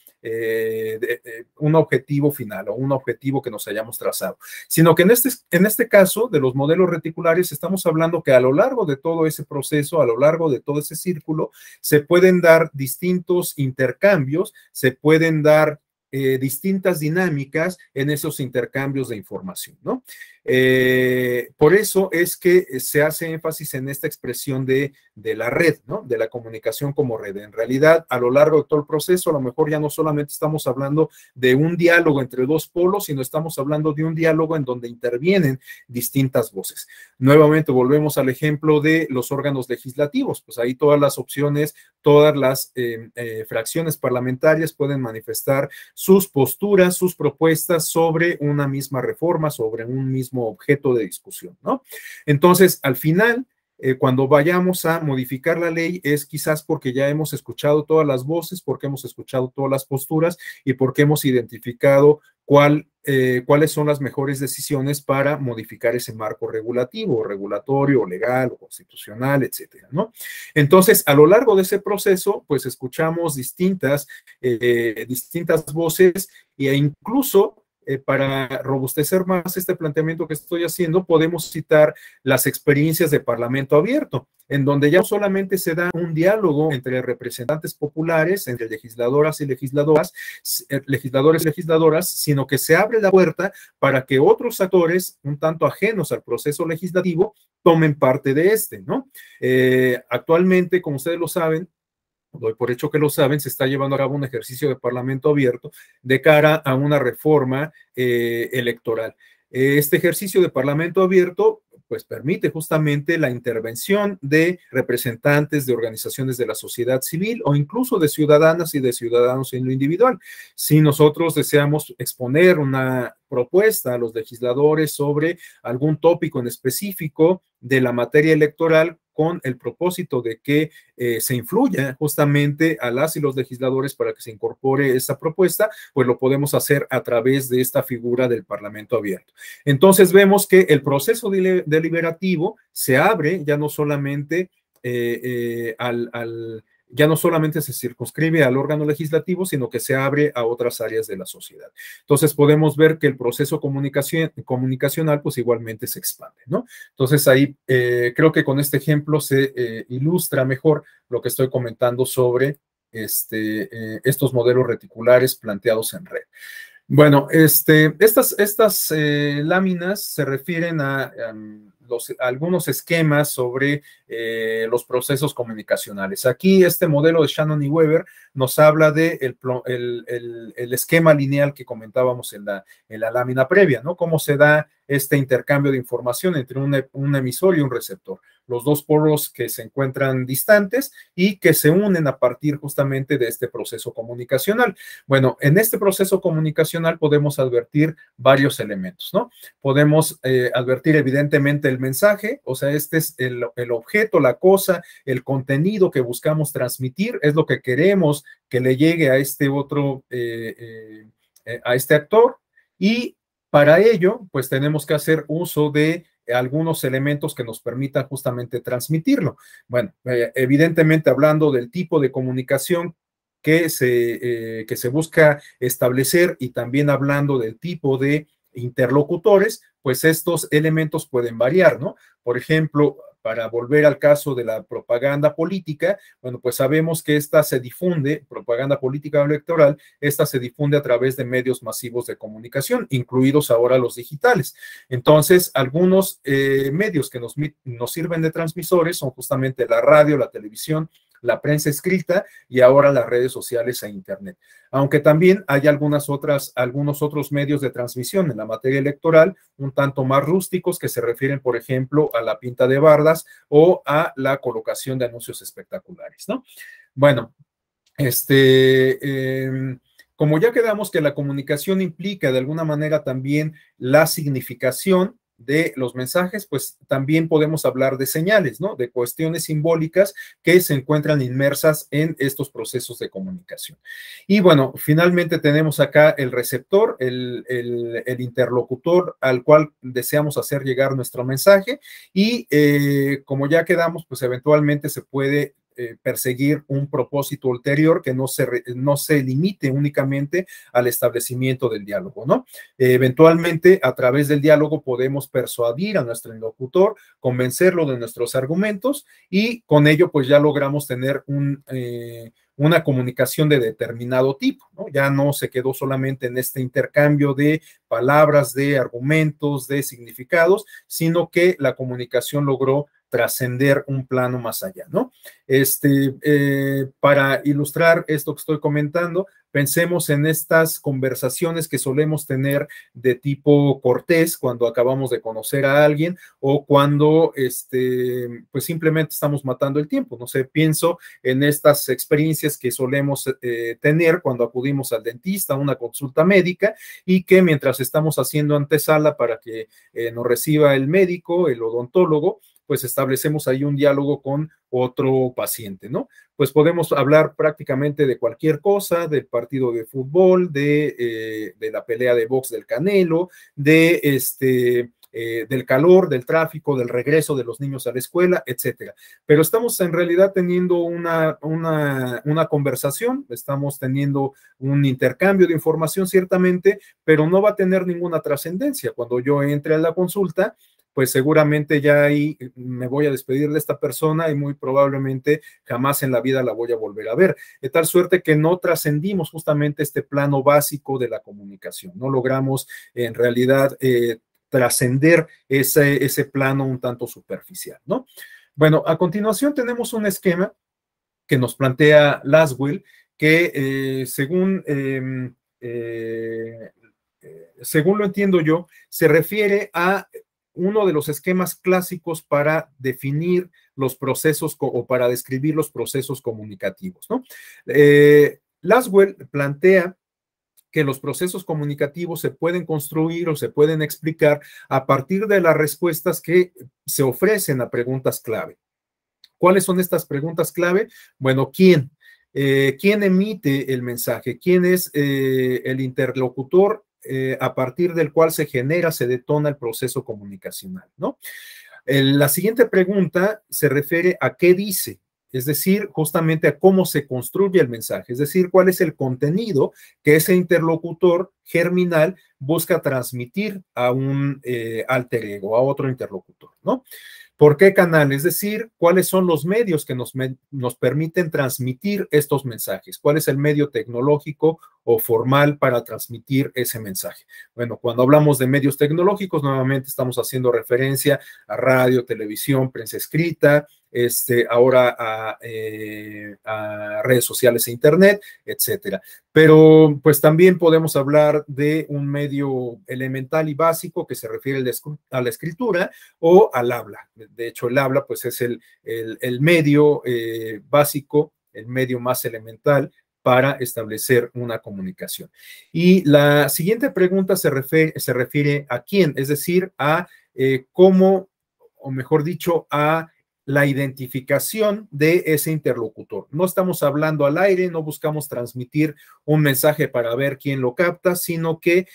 final o un objetivo que nos hayamos trazado, sino que en este caso de los modelos reticulares estamos hablando que a lo largo de todo ese proceso, a lo largo de todo ese círculo, se pueden dar distintos intercambios, se pueden dar distintas dinámicas en esos intercambios de información, ¿no? Por eso es que se hace énfasis en esta expresión de la red, ¿no? De la comunicación como red. En realidad, a lo largo de todo el proceso, a lo mejor ya no solamente estamos hablando de un diálogo entre dos polos, sino estamos hablando de un diálogo en donde intervienen distintas voces. Nuevamente, volvemos al ejemplo de los órganos legislativos, pues ahí todas las opciones, todas las fracciones parlamentarias pueden manifestar sus posturas, sus propuestas sobre una misma reforma, sobre un mismo objeto de discusión, ¿no? Entonces, al final, cuando vayamos a modificar la ley es quizás porque ya hemos escuchado todas las voces, porque hemos escuchado todas las posturas y porque hemos identificado cuáles son las mejores decisiones para modificar ese marco regulativo, regulatorio, legal o constitucional, etcétera, ¿no? Entonces, a lo largo de ese proceso, pues escuchamos distintas voces e incluso para robustecer más este planteamiento que estoy haciendo, podemos citar las experiencias de Parlamento abierto, en donde ya no solamente se da un diálogo entre representantes populares, entre legisladoras y legisladores y legisladoras, sino que se abre la puerta para que otros actores, un tanto ajenos al proceso legislativo, tomen parte de ¿no? Actualmente, como ustedes lo saben, doy por hecho que lo saben, se está llevando a cabo un ejercicio de Parlamento abierto de cara a una reforma electoral. Este ejercicio de Parlamento abierto pues permite justamente la intervención de representantes de organizaciones de la sociedad civil o incluso de ciudadanas y de ciudadanos en lo individual. Si nosotros deseamos exponer una propuesta a los legisladores sobre algún tópico en específico de la materia electoral con el propósito de que se influya justamente a las y los legisladores para que se incorpore esa propuesta, pues lo podemos hacer a través de esta figura del Parlamento abierto. Entonces vemos que el proceso deliberativo se abre ya no solamente ya no solamente se circunscribe al órgano legislativo, sino que se abre a otras áreas de la sociedad. Entonces podemos ver que el proceso comunicacional pues igualmente se expande, ¿no? Entonces ahí creo que con este ejemplo se ilustra mejor lo que estoy comentando sobre estos modelos reticulares planteados en red. Bueno, estas láminas se refieren a algunos esquemas sobre los procesos comunicacionales. Aquí este modelo de Shannon y Weber nos habla de el esquema lineal que comentábamos en la lámina previa, ¿no? Cómo se da este intercambio de información entre un emisor y un receptor. Los dos polos que se encuentran distantes y que se unen a partir justamente de este proceso comunicacional. Bueno, en este proceso comunicacional podemos advertir varios elementos, ¿no? Podemos advertir evidentemente el mensaje, o sea, este es el objeto, la cosa, el contenido que buscamos transmitir, es lo que queremos que le llegue a este otro, a este actor, y para ello, pues tenemos que hacer uso de algunos elementos que nos permitan justamente transmitirlo. Bueno, evidentemente hablando del tipo de comunicación que se busca establecer y también hablando del tipo de interlocutores, pues estos elementos pueden variar, ¿no? Por ejemplo, para volver al caso de la propaganda política, bueno, pues sabemos que esta se difunde, propaganda política electoral, esta se difunde a través de medios masivos de comunicación, incluidos ahora los digitales. Entonces, algunos medios que nos sirven de transmisores son justamente la radio, la televisión, la prensa escrita y ahora las redes sociales e internet. Aunque también hay algunos otros medios de transmisión en la materia electoral, un tanto más rústicos, que se refieren, por ejemplo, a la pinta de bardas o a la colocación de anuncios espectaculares, ¿no? Bueno, como ya quedamos que la comunicación implica de alguna manera también la significación de los mensajes, pues también podemos hablar de señales, ¿no? De cuestiones simbólicas que se encuentran inmersas en estos procesos de comunicación. Y bueno, finalmente tenemos acá el receptor, el interlocutor al cual deseamos hacer llegar nuestro mensaje y como ya quedamos, pues eventualmente se puede perseguir un propósito ulterior que no se limite únicamente al establecimiento del diálogo, ¿no? Eventualmente, a través del diálogo podemos persuadir a nuestro interlocutor, convencerlo de nuestros argumentos y con ello pues ya logramos tener una comunicación de determinado tipo, ¿no? Ya no se quedó solamente en este intercambio de palabras, de argumentos, de significados, sino que la comunicación logró trascender un plano más allá, ¿no? Para ilustrar esto que estoy comentando, pensemos en estas conversaciones que solemos tener de tipo cortés cuando acabamos de conocer a alguien o cuando, pues simplemente estamos matando el tiempo. No sé, pienso en estas experiencias que solemos tener cuando acudimos al dentista, a una consulta médica y que mientras estamos haciendo antesala para que nos reciba el médico, el odontólogo, pues establecemos ahí un diálogo con otro paciente, ¿no? Pues podemos hablar prácticamente de cualquier cosa, del partido de fútbol, de la pelea de box del Canelo, del calor, del tráfico, del regreso de los niños a la escuela, etcétera. Pero estamos en realidad teniendo una conversación, estamos teniendo un intercambio de información ciertamente, pero no va a tener ninguna trascendencia. Cuando yo entre a la consulta, pues seguramente ya ahí me voy a despedir de esta persona y muy probablemente jamás en la vida la voy a volver a ver. De tal suerte que no trascendimos justamente este plano básico de la comunicación, no logramos en realidad trascender ese plano un tanto superficial, ¿no? Bueno, a continuación tenemos un esquema que nos plantea Laswell, que según lo entiendo yo, se refiere a uno de los esquemas clásicos para definir los procesos o para describir los procesos comunicativos, ¿no? Laswell plantea que los procesos comunicativos se pueden construir o se pueden explicar a partir de las respuestas que se ofrecen a preguntas clave. ¿Cuáles son estas preguntas clave? Bueno, ¿quién? ¿Quién emite el mensaje? ¿Quién es el interlocutor a partir del cual se detona el proceso comunicacional, ¿no? La siguiente pregunta se refiere a qué dice, es decir, justamente a cómo se construye el mensaje, es decir, cuál es el contenido que ese interlocutor germinal busca transmitir a un alter ego, a otro interlocutor, ¿no? ¿Por qué canal? Es decir, ¿cuáles son los medios que nos permiten transmitir estos mensajes? ¿Cuál es el medio tecnológico o formal para transmitir ese mensaje? Bueno, cuando hablamos de medios tecnológicos, nuevamente estamos haciendo referencia a radio, televisión, prensa escrita, ahora a redes sociales e internet, etcétera. Pero pues también podemos hablar de un medio elemental y básico que se refiere a la escritura o al habla. De hecho, el habla pues es el medio básico, el medio más elemental para establecer una comunicación. Y la siguiente pregunta se refiere a quién, es decir, a cómo, o mejor dicho, a la identificación de ese interlocutor. No estamos hablando al aire, no buscamos transmitir un mensaje para ver quién lo capta, sino que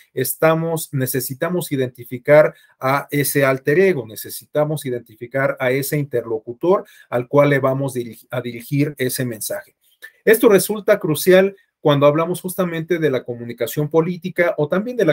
necesitamos identificar a ese alter ego, necesitamos identificar a ese interlocutor al cual le vamos a dirigir ese mensaje. Esto resulta crucial cuando hablamos justamente de la comunicación política o también de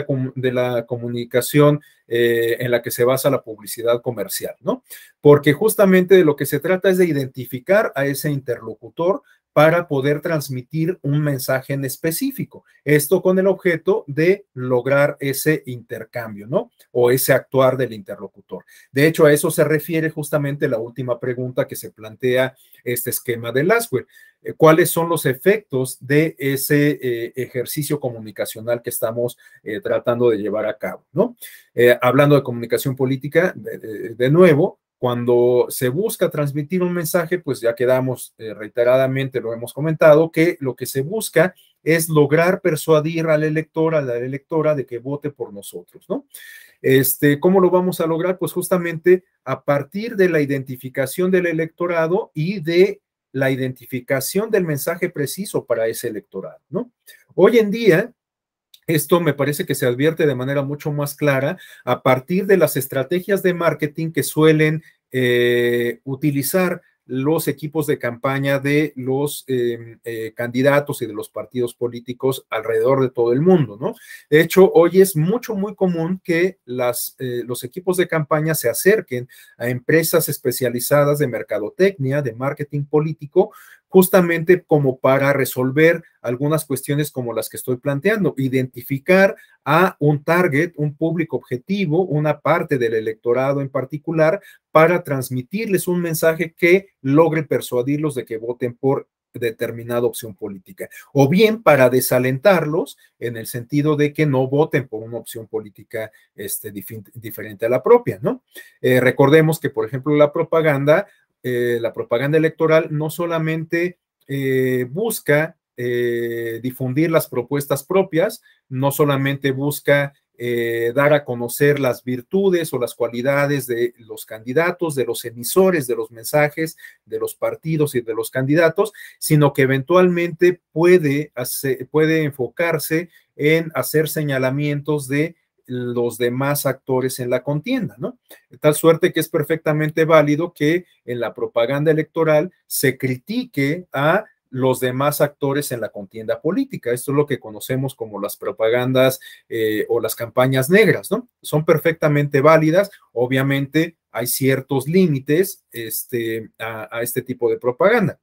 la comunicación en la que se basa la publicidad comercial, ¿no? Porque justamente de lo que se trata es de identificar a ese interlocutor para poder transmitir un mensaje en específico. Esto con el objeto de lograr ese intercambio, ¿no? O ese actuar del interlocutor. De hecho, a eso se refiere justamente la última pregunta que se plantea este esquema de Laswell. ¿Cuáles son los efectos de ese ejercicio comunicacional que estamos tratando de llevar a cabo, ¿no? Hablando de comunicación política, de nuevo, cuando se busca transmitir un mensaje, pues ya quedamos reiteradamente, lo hemos comentado, que lo que se busca es lograr persuadir al elector, a la electora de que vote por nosotros, ¿no? ¿Cómo lo vamos a lograr? Pues justamente a partir de la identificación del electorado y de la identificación del mensaje preciso para ese electorado, ¿no? Hoy en día, esto me parece que se advierte de manera mucho más clara a partir de las estrategias de marketing que suelen utilizar los equipos de campaña de los candidatos y de los partidos políticos alrededor de todo el mundo, ¿no? De hecho, hoy es muy común que los equipos de campaña se acerquen a empresas especializadas de mercadotecnia, de marketing político, justamente como para resolver algunas cuestiones como las que estoy planteando, identificar a un target, un público objetivo, una parte del electorado en particular, para transmitirles un mensaje que logre persuadirlos de que voten por determinada opción política, o bien para desalentarlos en el sentido de que no voten por una opción política diferente a la propia, ¿no? Recordemos que, por ejemplo, la propaganda electoral no solamente busca difundir las propuestas propias, no solamente busca dar a conocer las virtudes o las cualidades de los candidatos, de los emisores de los mensajes, de los partidos y de los candidatos, sino que eventualmente puede enfocarse en hacer señalamientos de los demás actores en la contienda, ¿no? De tal suerte que es perfectamente válido que en la propaganda electoral se critique a los demás actores en la contienda política. Esto es lo que conocemos como las propagandas o las campañas negras, ¿no? Son perfectamente válidas. Obviamente hay ciertos límites a este tipo de propaganda.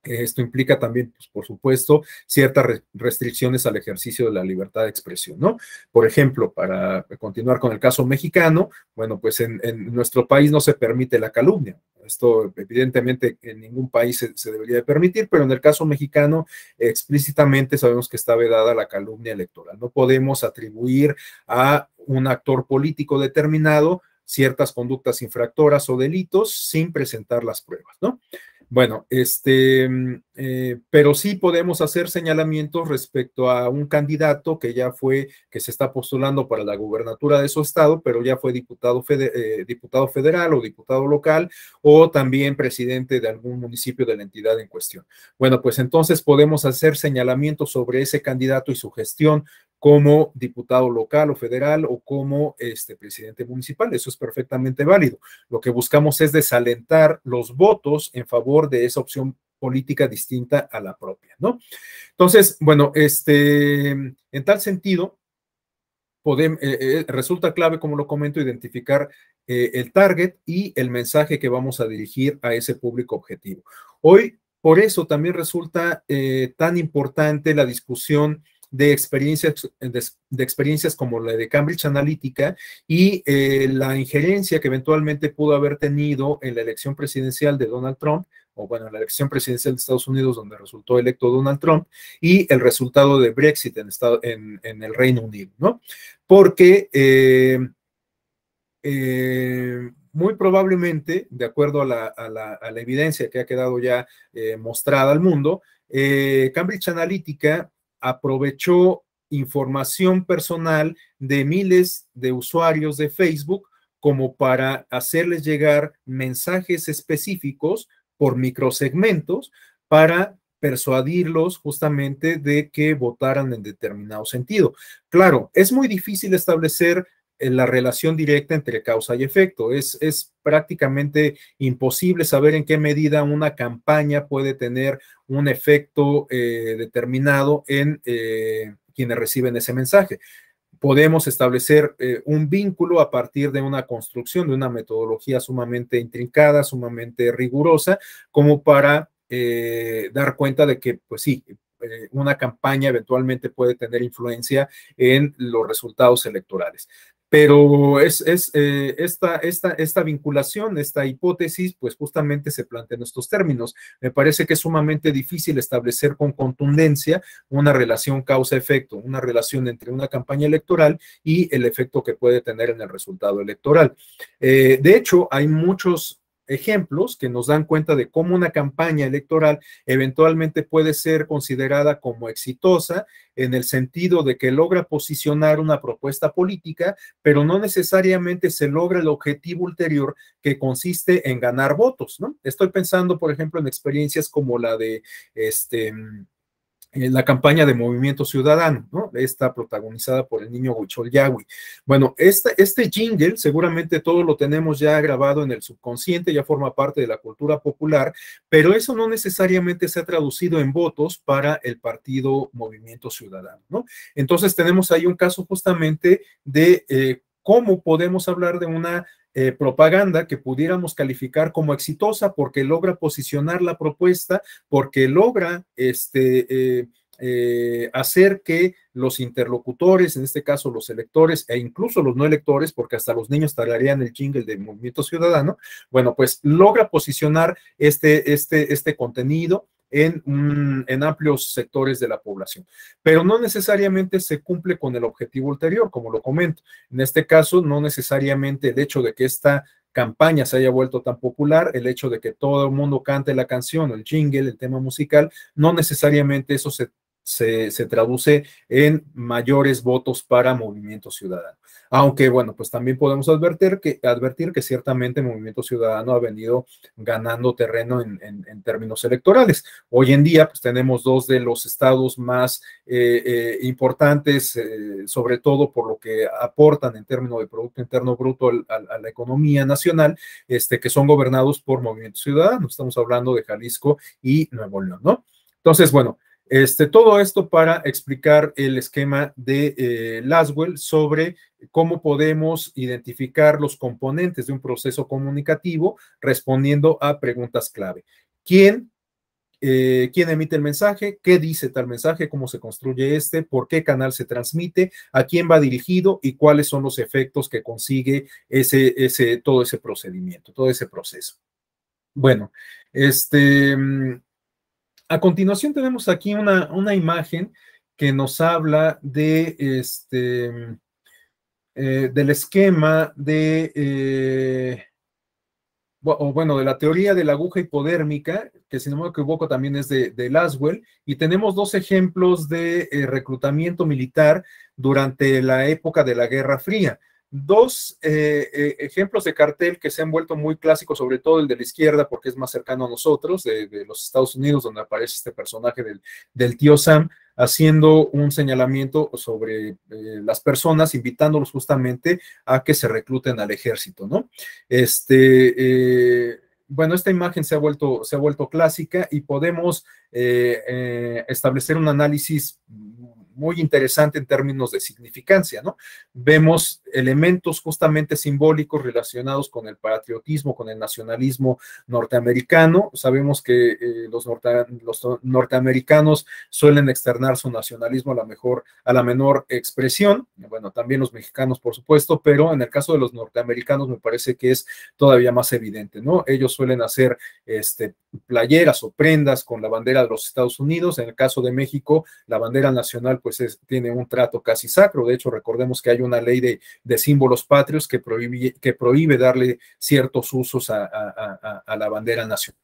Esto implica también, pues, por supuesto, ciertas restricciones al ejercicio de la libertad de expresión, ¿no? Por ejemplo, para continuar con el caso mexicano, bueno, pues en nuestro país no se permite la calumnia. Esto evidentemente en ningún país se debería de permitir, pero en el caso mexicano explícitamente sabemos que está vedada la calumnia electoral. No podemos atribuir a un actor político determinado ciertas conductas infractoras o delitos sin presentar las pruebas, ¿no? Bueno, pero sí podemos hacer señalamientos respecto a un candidato que se está postulando para la gubernatura de su estado, pero ya fue diputado federal o diputado local, o también presidente de algún municipio de la entidad en cuestión. Bueno, pues entonces podemos hacer señalamientos sobre ese candidato y su gestión como diputado local o federal o como presidente municipal. Eso es perfectamente válido. Lo que buscamos es desalentar los votos en favor de esa opción política distinta a la propia, ¿no? Entonces, bueno, en tal sentido, resulta clave, como lo comento, identificar el target y el mensaje que vamos a dirigir a ese público objetivo. Hoy, por eso también resulta tan importante la discusión de experiencias como la de Cambridge Analytica y la injerencia que eventualmente pudo haber tenido en la elección presidencial de Donald Trump, o bueno, la elección presidencial de Estados Unidos donde resultó electo Donald Trump, y el resultado de Brexit en el Reino Unido, ¿no? Porque muy probablemente, de acuerdo a la evidencia que ha quedado ya mostrada al mundo, Cambridge Analytica aprovechó información personal de miles de usuarios de Facebook como para hacerles llegar mensajes específicos por microsegmentos para persuadirlos justamente de que votaran en determinado sentido. Claro, es muy difícil establecer la relación directa entre causa y efecto. Es prácticamente imposible saber en qué medida una campaña puede tener un efecto determinado en quienes reciben ese mensaje. Podemos establecer un vínculo a partir de una construcción, de una metodología sumamente intrincada, sumamente rigurosa, como para dar cuenta de que, pues sí, una campaña eventualmente puede tener influencia en los resultados electorales. Pero esta vinculación, esta hipótesis, pues justamente se plantea en estos términos. Me parece que es sumamente difícil establecer con contundencia una relación causa-efecto, una relación entre una campaña electoral y el efecto que puede tener en el resultado electoral. De hecho, hay muchos ejemplos que nos dan cuenta de cómo una campaña electoral eventualmente puede ser considerada como exitosa en el sentido de que logra posicionar una propuesta política, pero no necesariamente se logra el objetivo ulterior que consiste en ganar votos, ¿no? Estoy pensando, por ejemplo, en experiencias como la de la campaña de Movimiento Ciudadano, ¿no? Está protagonizada por el niño Huichol Yagüi. Bueno, este jingle seguramente todo lo tenemos ya grabado en el subconsciente, ya forma parte de la cultura popular, pero eso no necesariamente se ha traducido en votos para el partido Movimiento Ciudadano, ¿no? Entonces tenemos ahí un caso justamente de cómo podemos hablar de una propaganda que pudiéramos calificar como exitosa porque logra posicionar la propuesta, porque logra hacer que los interlocutores, en este caso los electores e incluso los no electores, porque hasta los niños tararean el jingle del Movimiento Ciudadano, bueno, pues logra posicionar este contenido en amplios sectores de la población, pero no necesariamente se cumple con el objetivo ulterior, como lo comento. En este caso, no necesariamente el hecho de que esta campaña se haya vuelto tan popular, el hecho de que todo el mundo cante la canción, el jingle, el tema musical, no necesariamente eso se traduce en mayores votos para Movimiento Ciudadano. Aunque, bueno, pues también podemos advertir que ciertamente Movimiento Ciudadano ha venido ganando terreno en términos electorales. Hoy en día, pues tenemos dos de los estados más importantes, sobre todo por lo que aportan en términos de Producto Interno Bruto a la economía nacional, que son gobernados por Movimiento Ciudadano. Estamos hablando de Jalisco y Nuevo León, ¿no? Entonces, bueno, todo esto para explicar el esquema de Laswell sobre cómo podemos identificar los componentes de un proceso comunicativo respondiendo a preguntas clave. ¿Quién emite el mensaje? ¿Qué dice tal mensaje? ¿Cómo se construye ¿Por qué canal se transmite? ¿A quién va dirigido? ¿Y cuáles son los efectos que consigue todo ese procedimiento, todo ese proceso? Bueno, a continuación tenemos aquí una imagen que nos habla del esquema de la teoría de la aguja hipodérmica, que si no me equivoco también es de Laswell, y tenemos dos ejemplos de reclutamiento militar durante la época de la Guerra Fría. Dos ejemplos de cartel que se han vuelto muy clásicos, sobre todo el de la izquierda, porque es más cercano a nosotros, de los Estados Unidos, donde aparece este personaje del tío Sam, haciendo un señalamiento sobre las personas, invitándolos justamente a que se recluten al ejército, ¿no? Bueno, esta imagen se ha vuelto clásica y podemos establecer un análisis muy interesante en términos de significancia, ¿no? Vemos elementos justamente simbólicos relacionados con el patriotismo, con el nacionalismo norteamericano. Sabemos que los norteamericanos suelen externar su nacionalismo a la menor expresión. Bueno, también los mexicanos, por supuesto, pero en el caso de los norteamericanos me parece que es todavía más evidente, ¿no? Ellos suelen hacer playeras o prendas con la bandera de los Estados Unidos. En el caso de México, la bandera nacional pues tiene un trato casi sacro. De hecho, recordemos que hay una ley de símbolos patrios que prohíbe darle ciertos usos a la bandera nacional.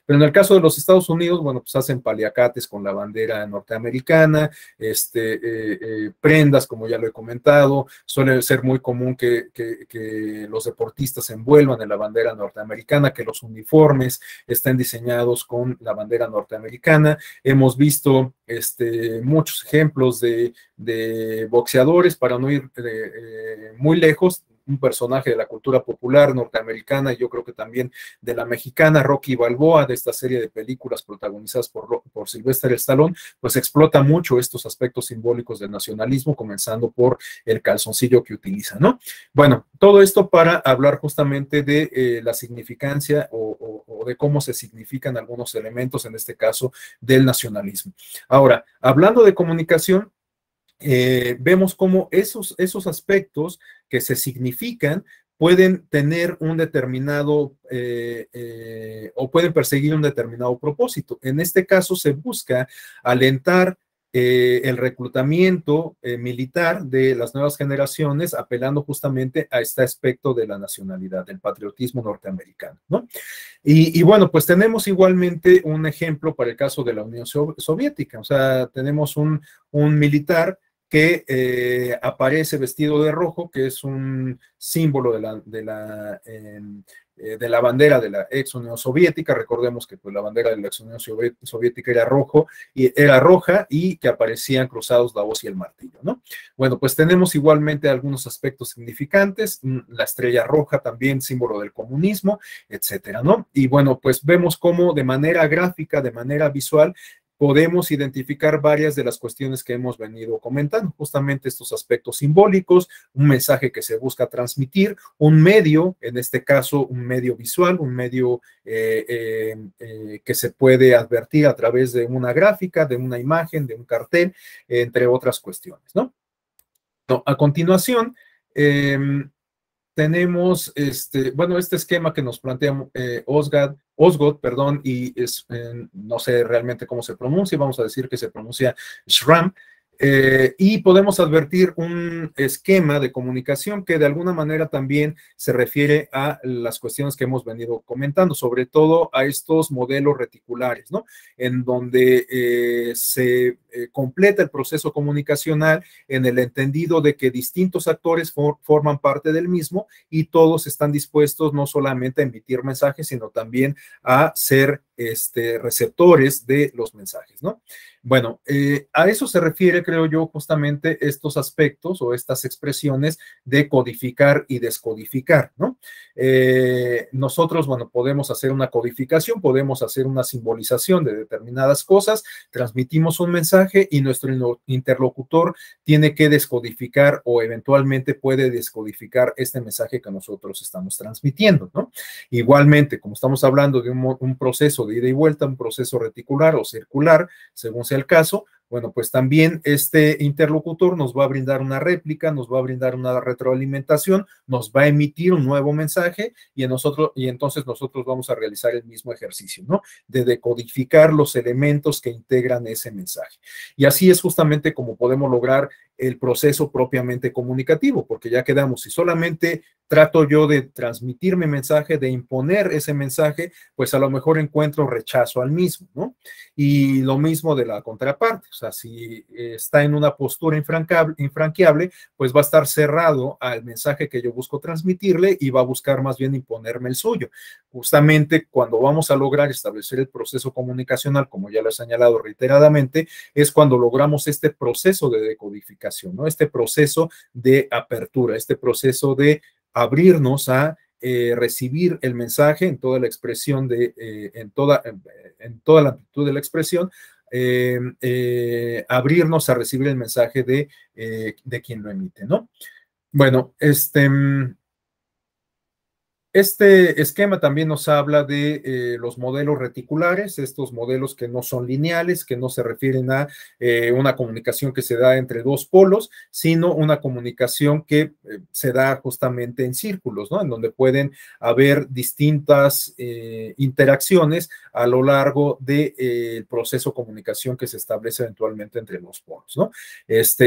Pero en el caso de los Estados Unidos, bueno, pues hacen paliacates con la bandera norteamericana, prendas, como ya lo he comentado. Suele ser muy común que los deportistas se envuelvan en la bandera norteamericana, que los uniformes estén diseñados con la bandera norteamericana. Hemos visto muchos ejemplos de boxeadores, para no ir muy lejos, un personaje de la cultura popular norteamericana y yo creo que también de la mexicana, Rocky Balboa, de esta serie de películas protagonizadas por Sylvester Stallone, pues explota mucho estos aspectos simbólicos del nacionalismo, comenzando por el calzoncillo que utiliza, ¿no? Bueno, todo esto para hablar justamente de la significancia o de cómo se significan algunos elementos, en este caso, del nacionalismo. Ahora, hablando de comunicación, vemos cómo esos aspectos que se significan pueden tener un determinado o pueden perseguir un determinado propósito. En este caso se busca alentar el reclutamiento militar de las nuevas generaciones, apelando justamente a este aspecto de la nacionalidad, del patriotismo norteamericano, ¿no? Y bueno, pues tenemos igualmente un ejemplo para el caso de la Unión Soviética, o sea, tenemos un militar que aparece vestido de rojo, que es un símbolo de la bandera de la ex Unión Soviética. Recordemos que pues, la bandera de la ex Unión Soviética era roja y que aparecían cruzados la hoz y el martillo, ¿no? Bueno, pues tenemos igualmente algunos aspectos significantes, la estrella roja también símbolo del comunismo, etcétera, ¿no? Y bueno, pues vemos cómo de manera gráfica, de manera visual, podemos identificar varias de las cuestiones que hemos venido comentando, justamente estos aspectos simbólicos, un mensaje que se busca transmitir, un medio, en este caso un medio visual, un medio que se puede advertir a través de una gráfica, de una imagen, de un cartel, entre otras cuestiones, ¿no? A continuación, tenemos este esquema que nos plantea Osgood, perdón, y no sé realmente cómo se pronuncia, vamos a decir que se pronuncia Schramm, y podemos advertir un esquema de comunicación que de alguna manera también se refiere a las cuestiones que hemos venido comentando, sobre todo a estos modelos reticulares, ¿no? En donde se completa el proceso comunicacional en el entendido de que distintos actores forman parte del mismo y todos están dispuestos no solamente a emitir mensajes, sino también a ser receptores de los mensajes, ¿no? Bueno, a eso se refiere, creo yo, justamente estos aspectos o estas expresiones de codificar y descodificar, ¿no? Nosotros, bueno, podemos hacer una codificación, podemos hacer una simbolización de determinadas cosas, transmitimos un mensaje y nuestro interlocutor tiene que descodificar o eventualmente puede descodificar este mensaje que nosotros estamos transmitiendo, ¿no? Igualmente, como estamos hablando de un proceso de ida y vuelta, un proceso reticular o circular, según sea el caso, bueno, pues también este interlocutor nos va a brindar una réplica, nos va a brindar una retroalimentación, nos va a emitir un nuevo mensaje y entonces nosotros vamos a realizar el mismo ejercicio, ¿no? De decodificar los elementos que integran ese mensaje. Y así es justamente como podemos lograr el proceso propiamente comunicativo, porque ya quedamos, si solamente trato yo de transmitir mi mensaje, de imponer ese mensaje, pues a lo mejor encuentro rechazo al mismo, ¿no? Y lo mismo de la contraparte, o sea, si está en una postura infranqueable, pues va a estar cerrado al mensaje que yo busco transmitirle y va a buscar más bien imponerme el suyo. Justamente cuando vamos a lograr establecer el proceso comunicacional, como ya lo he señalado reiteradamente, es cuando logramos este proceso de decodificación, ¿no? Este proceso de apertura, este proceso de abrirnos a recibir el mensaje en toda la expresión en toda la amplitud de la expresión, abrirnos a recibir el mensaje de quien lo emite, ¿no? Bueno, este esquema también nos habla de los modelos reticulares, estos modelos que no son lineales, que no se refieren a una comunicación que se da entre dos polos, sino una comunicación que se da justamente en círculos, ¿no? En donde pueden haber distintas interacciones a lo largo del proceso de comunicación que se establece eventualmente entre los polos, ¿no?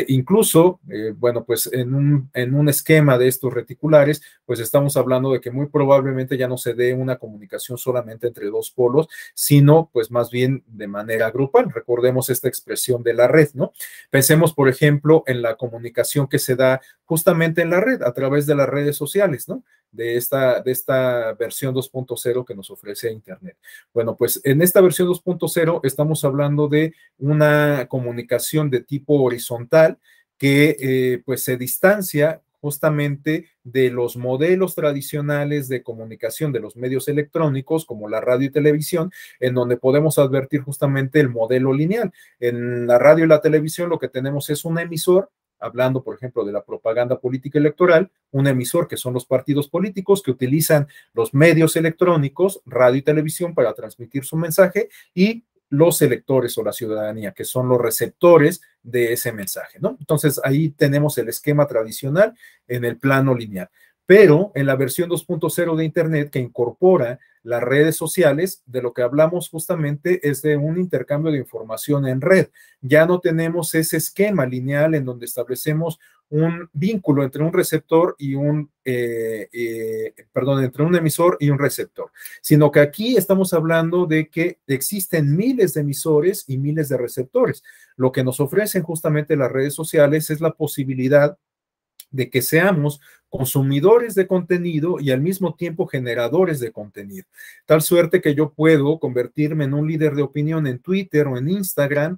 Incluso, bueno, pues en un esquema de estos reticulares, pues estamos hablando de que muy probablemente ya no se dé una comunicación solamente entre dos polos, sino pues más bien de manera grupal. Recordemos esta expresión de la red, ¿no? Pensemos, por ejemplo, en la comunicación que se da justamente en la red, a través de las redes sociales, ¿no? De esta versión 2.0 que nos ofrece Internet. Bueno, pues en esta versión 2.0 estamos hablando de una comunicación de tipo horizontal que pues se distancia justamente de los modelos tradicionales de comunicación de los medios electrónicos, como la radio y televisión, en donde podemos advertir justamente el modelo lineal. En la radio y la televisión lo que tenemos es un emisor, hablando, por ejemplo, de la propaganda política electoral, un emisor que son los partidos políticos que utilizan los medios electrónicos, radio y televisión, para transmitir su mensaje, y los electores o la ciudadanía, que son los receptores de ese mensaje, ¿no? Entonces, ahí tenemos el esquema tradicional en el plano lineal. Pero en la versión 2.0 de Internet, que incorpora las redes sociales, de lo que hablamos justamente es de un intercambio de información en red. Ya no tenemos ese esquema lineal en donde establecemos un vínculo entre un receptor y entre un emisor y un receptor, sino que aquí estamos hablando de que existen miles de emisores y miles de receptores. Lo que nos ofrecen justamente las redes sociales es la posibilidad de que seamos consumidores de contenido y al mismo tiempo generadores de contenido. Tal suerte que yo puedo convertirme en un líder de opinión en Twitter o en Instagram,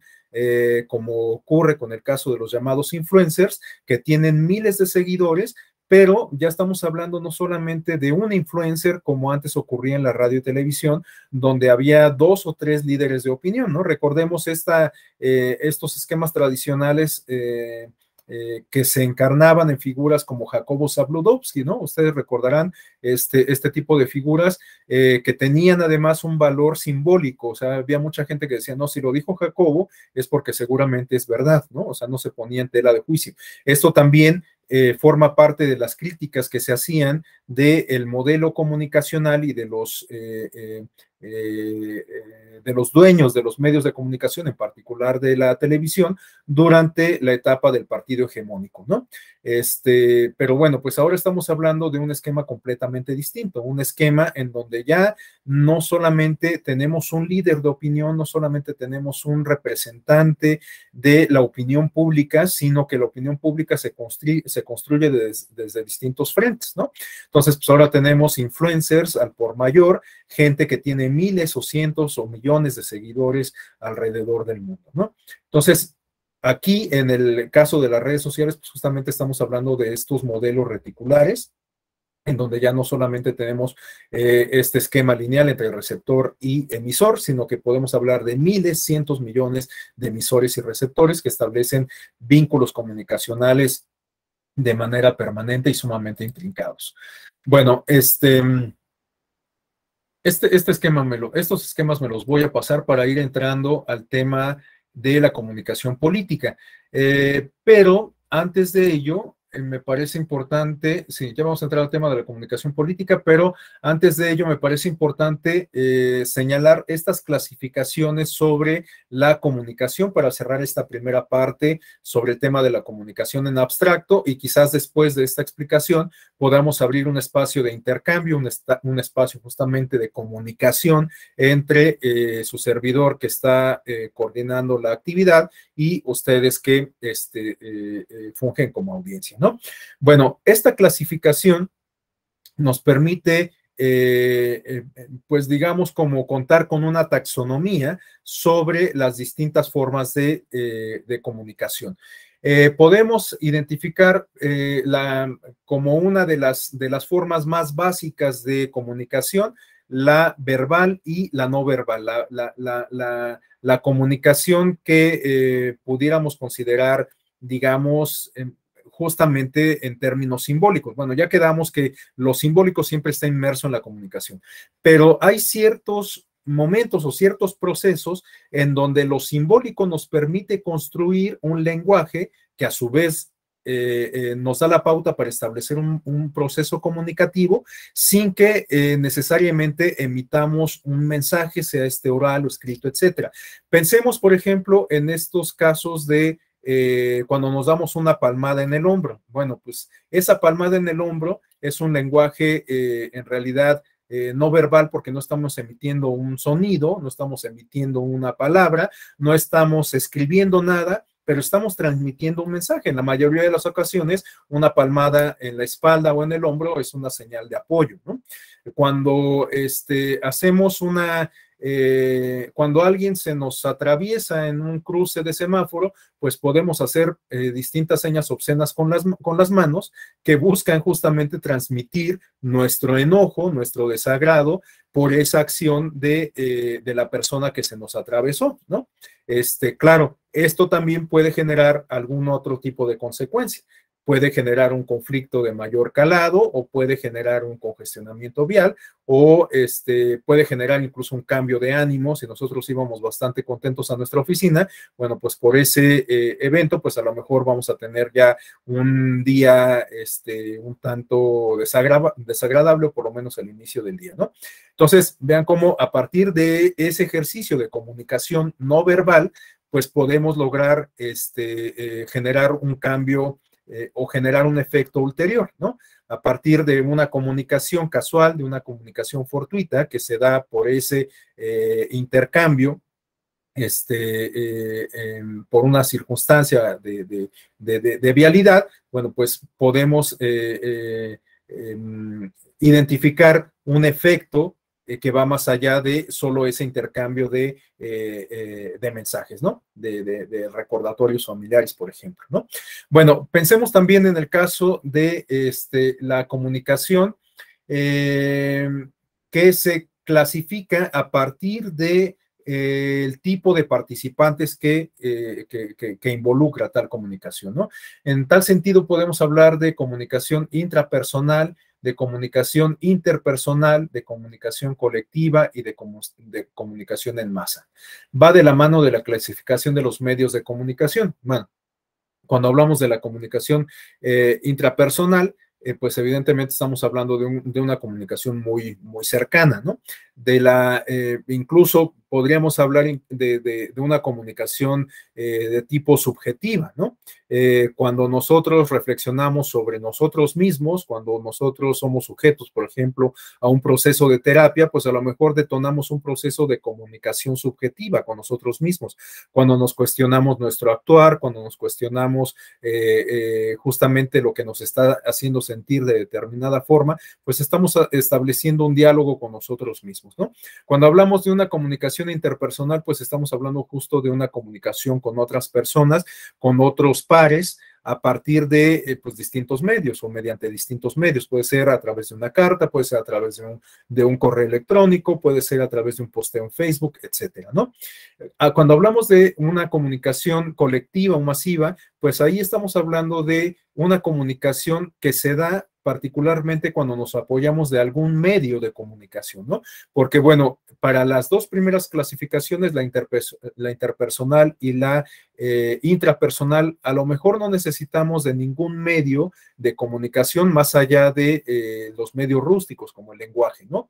como ocurre con el caso de los llamados influencers, que tienen miles de seguidores, pero ya estamos hablando no solamente de un influencer como antes ocurría en la radio y televisión, donde había 2 o 3 líderes de opinión, ¿no? Recordemos estos esquemas tradicionales que se encarnaban en figuras como Jacobo Zabludovsky, ¿no? Ustedes recordarán este tipo de figuras que tenían además un valor simbólico, o sea, había mucha gente que decía, no, si lo dijo Jacobo es porque seguramente es verdad, ¿no? O sea, no se ponía en tela de juicio. Esto también forma parte de las críticas que se hacían del modelo comunicacional y de los dueños de los medios de comunicación, en particular de la televisión, durante la etapa del partido hegemónico, ¿no? Pero bueno, pues ahora estamos hablando de un esquema completamente distinto, un esquema en donde ya no solamente tenemos un líder de opinión, no solamente tenemos un representante de la opinión pública, sino que la opinión pública se construye desde distintos frentes, ¿no? Entonces, pues ahora tenemos influencers al por mayor, gente que tiene miles o cientos o millones de seguidores alrededor del mundo, ¿no? Entonces, aquí en el caso de las redes sociales, pues justamente estamos hablando de estos modelos reticulares, en donde ya no solamente tenemos este esquema lineal entre receptor y emisor, sino que podemos hablar de miles, cientos, millones de emisores y receptores que establecen vínculos comunicacionales de manera permanente y sumamente intrincados. Bueno, estos esquemas me los voy a pasar para ir entrando al tema de la comunicación política. Pero antes de ello, me parece importante, sí, ya vamos a entrar al tema de la comunicación política, pero antes de ello me parece importante señalar estas clasificaciones sobre la comunicación para cerrar esta primera parte sobre el tema de la comunicación en abstracto y quizás después de esta explicación podamos abrir un espacio de intercambio, un espacio justamente de comunicación entre su servidor que está coordinando la actividad y ustedes que fungen como audiencia, ¿no? Bueno, esta clasificación nos permite, pues digamos, como contar con una taxonomía sobre las distintas formas de comunicación. Podemos identificar como una de las formas más básicas de comunicación, la verbal y la no verbal, la comunicación que pudiéramos considerar, digamos, justamente en términos simbólicos. Bueno, ya quedamos que lo simbólico siempre está inmerso en la comunicación, pero hay ciertos momentos o ciertos procesos en donde lo simbólico nos permite construir un lenguaje que a su vez nos da la pauta para establecer un proceso comunicativo sin que necesariamente emitamos un mensaje, sea oral o escrito, etcétera. Pensemos, por ejemplo, en estos casos de cuando nos damos una palmada en el hombro. Bueno, pues esa palmada en el hombro es un lenguaje en realidad no verbal porque no estamos emitiendo un sonido, no estamos emitiendo una palabra, no estamos escribiendo nada, pero estamos transmitiendo un mensaje. En la mayoría de las ocasiones, una palmada en la espalda o en el hombro es una señal de apoyo, ¿no? Cuando hacemos cuando alguien se nos atraviesa en un cruce de semáforo, pues podemos hacer distintas señas obscenas con las manos que buscan justamente transmitir nuestro enojo, nuestro desagrado por esa acción de la persona que se nos atravesó, ¿no? Claro, esto también puede generar algún otro tipo de consecuencia. puede generar un conflicto de mayor calado o puede generar un congestionamiento vial o puede generar incluso un cambio de ánimo. Si nosotros íbamos bastante contentos a nuestra oficina, bueno, pues por ese evento, pues a lo mejor vamos a tener ya un día un tanto desagradable, o por lo menos al inicio del día, ¿no? Entonces, vean cómo a partir de ese ejercicio de comunicación no verbal, pues podemos lograr generar un cambio o generar un efecto ulterior, ¿no? A partir de una comunicación casual, de una comunicación fortuita que se da por ese intercambio, por una circunstancia de vialidad, bueno, pues podemos identificar un efecto que va más allá de solo ese intercambio de mensajes, ¿no? De recordatorios familiares, por ejemplo, ¿no? Bueno, pensemos también en el caso de la comunicación que se clasifica a partir de el tipo de participantes que involucra tal comunicación, ¿no? En tal sentido, podemos hablar de comunicación intrapersonal, de comunicación interpersonal, de comunicación colectiva y de comunicación en masa. Va de la mano de la clasificación de los medios de comunicación. Bueno, cuando hablamos de la comunicación intrapersonal, pues evidentemente estamos hablando de una comunicación muy, muy cercana, ¿no? Incluso podríamos hablar de una comunicación de tipo subjetiva, ¿no? Cuando nosotros reflexionamos sobre nosotros mismos, cuando nosotros somos sujetos, por ejemplo, a un proceso de terapia, pues a lo mejor detonamos un proceso de comunicación subjetiva con nosotros mismos. Cuando nos cuestionamos nuestro actuar, cuando nos cuestionamos justamente lo que nos está haciendo sentir de determinada forma, pues estamos estableciendo un diálogo con nosotros mismos, ¿no? Cuando hablamos de una comunicación interpersonal, pues estamos hablando justo de una comunicación con otras personas, con otros pares, a partir de pues, distintos medios o mediante distintos medios. Puede ser a través de una carta, puede ser a través de un correo electrónico, puede ser a través de un posteo en Facebook, etcétera, ¿no? Cuando hablamos de una comunicación colectiva o masiva, pues ahí estamos hablando de una comunicación que se da particularmente cuando nos apoyamos de algún medio de comunicación, ¿no? Porque, bueno, para las dos primeras clasificaciones, la interpersonal y la intrapersonal, a lo mejor no necesitamos de ningún medio de comunicación más allá de los medios rústicos, como el lenguaje, ¿no?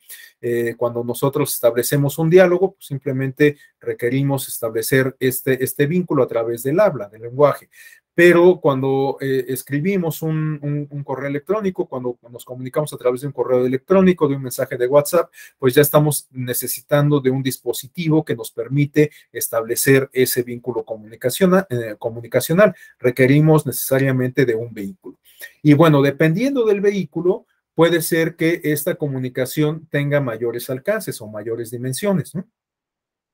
Cuando nosotros establecemos un diálogo, pues simplemente requerimos establecer este vínculo a través del habla, del lenguaje. Pero cuando escribimos un correo electrónico, cuando nos comunicamos a través de un correo electrónico, de un mensaje de WhatsApp, pues ya estamos necesitando de un dispositivo que nos permite establecer ese vínculo comunicacional. Requerimos necesariamente de un vehículo. Y bueno, dependiendo del vehículo, puede ser que esta comunicación tenga mayores alcances o mayores dimensiones, ¿no?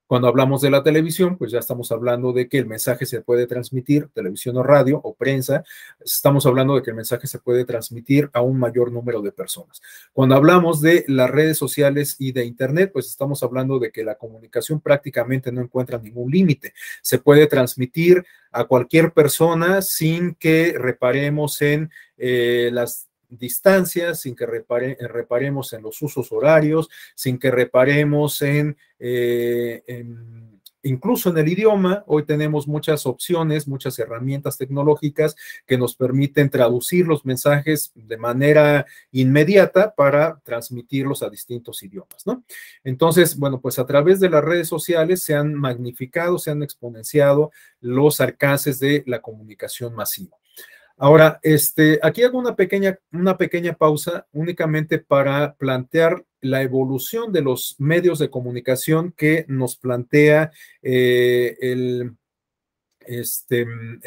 Cuando hablamos de la televisión, pues ya estamos hablando de que el mensaje se puede transmitir, televisión o radio o prensa, estamos hablando de que el mensaje se puede transmitir a un mayor número de personas. Cuando hablamos de las redes sociales y de Internet, pues estamos hablando de que la comunicación prácticamente no encuentra ningún límite. Se puede transmitir a cualquier persona sin que reparemos en las distancias, sin que reparemos en los usos horarios, sin que reparemos incluso en el idioma. Hoy tenemos muchas opciones, muchas herramientas tecnológicas que nos permiten traducir los mensajes de manera inmediata para transmitirlos a distintos idiomas, ¿no? Entonces, bueno, pues a través de las redes sociales se han magnificado, se han exponenciado los alcances de la comunicación masiva. Ahora, aquí hago una pequeña pausa únicamente para plantear la evolución de los medios de comunicación que nos plantea el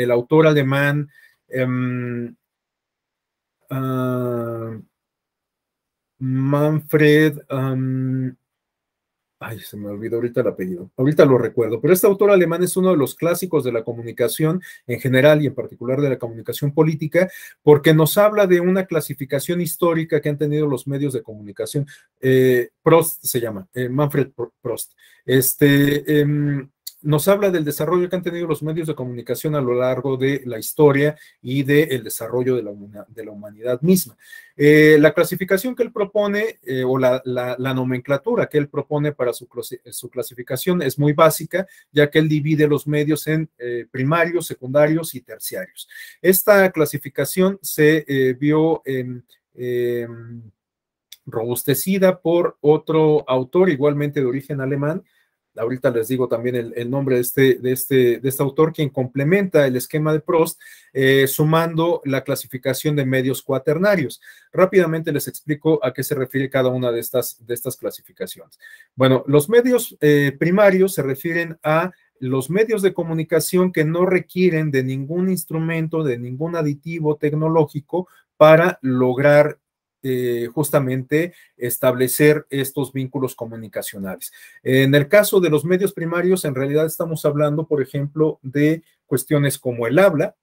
autor alemán Manfred. Ay, se me olvidó ahorita el apellido. Ahorita lo recuerdo, pero este autor alemán es uno de los clásicos de la comunicación en general y en particular de la comunicación política, porque nos habla de una clasificación histórica que han tenido los medios de comunicación. Prost se llama, Manfred Prost. nos habla del desarrollo que han tenido los medios de comunicación a lo largo de la historia y del desarrollo de la humanidad misma. La clasificación que él propone o la nomenclatura que él propone para su clasificación es muy básica, ya que él divide los medios en primarios, secundarios y terciarios. Esta clasificación se vio robustecida por otro autor igualmente de origen alemán. Ahorita les digo también el nombre de este autor, quien complementa el esquema de Prost, sumando la clasificación de medios cuaternarios. Rápidamente les explico a qué se refiere cada una de estas clasificaciones. Bueno, los medios primarios se refieren a los medios de comunicación que no requieren de ningún instrumento, de ningún aditivo tecnológico para lograr justamente establecer estos vínculos comunicacionales. En el caso de los medios primarios, en realidad estamos hablando, por ejemplo, de cuestiones como el habla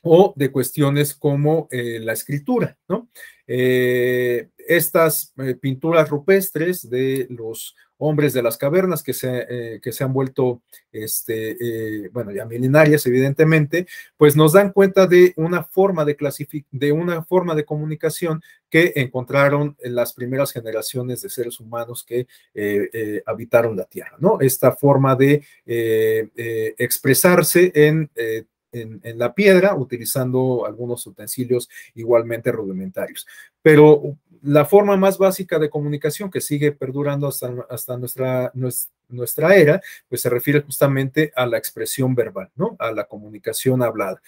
o de cuestiones como la escritura, ¿no? Estas pinturas rupestres de los hombres de las cavernas que se han vuelto, bueno, ya milenarias, evidentemente, pues nos dan cuenta de una forma de comunicación que encontraron en las primeras generaciones de seres humanos que habitaron la Tierra, ¿no? Esta forma de expresarse en la piedra, utilizando algunos utensilios igualmente rudimentarios. Pero la forma más básica de comunicación que sigue perdurando hasta nuestra era, pues se refiere justamente a la expresión verbal, ¿no? A la comunicación hablada.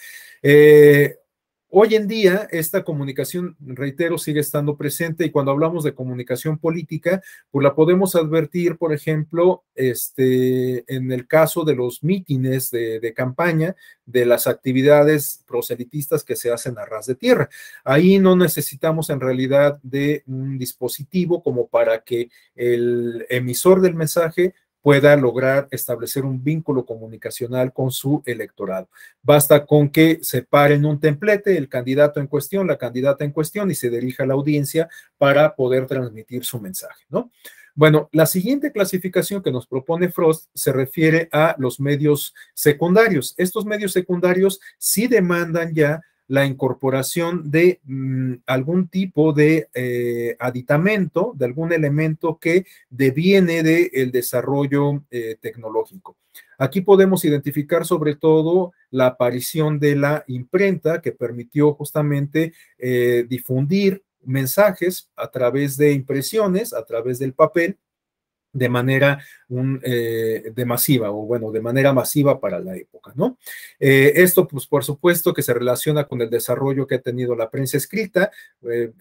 Hoy en día, esta comunicación, reitero, sigue estando presente y cuando hablamos de comunicación política, pues la podemos advertir, por ejemplo, en el caso de los mítines de campaña, de las actividades proselitistas que se hacen a ras de tierra. Ahí no necesitamos en realidad de un dispositivo como para que el emisor del mensaje pueda lograr establecer un vínculo comunicacional con su electorado. Basta con que separen un templete, el candidato en cuestión, la candidata en cuestión, y se dirija a la audiencia para poder transmitir su mensaje, ¿no? Bueno, la siguiente clasificación que nos propone Frost se refiere a los medios secundarios. Estos medios secundarios sí demandan ya la incorporación de algún tipo de aditamento, de algún elemento que deviene del desarrollo tecnológico. Aquí podemos identificar sobre todo la aparición de la imprenta que permitió justamente difundir mensajes a través de impresiones, a través del papel, de manera masiva, o bueno, de manera masiva para la época, ¿no? Esto, pues, por supuesto que se relaciona con el desarrollo que ha tenido la prensa escrita.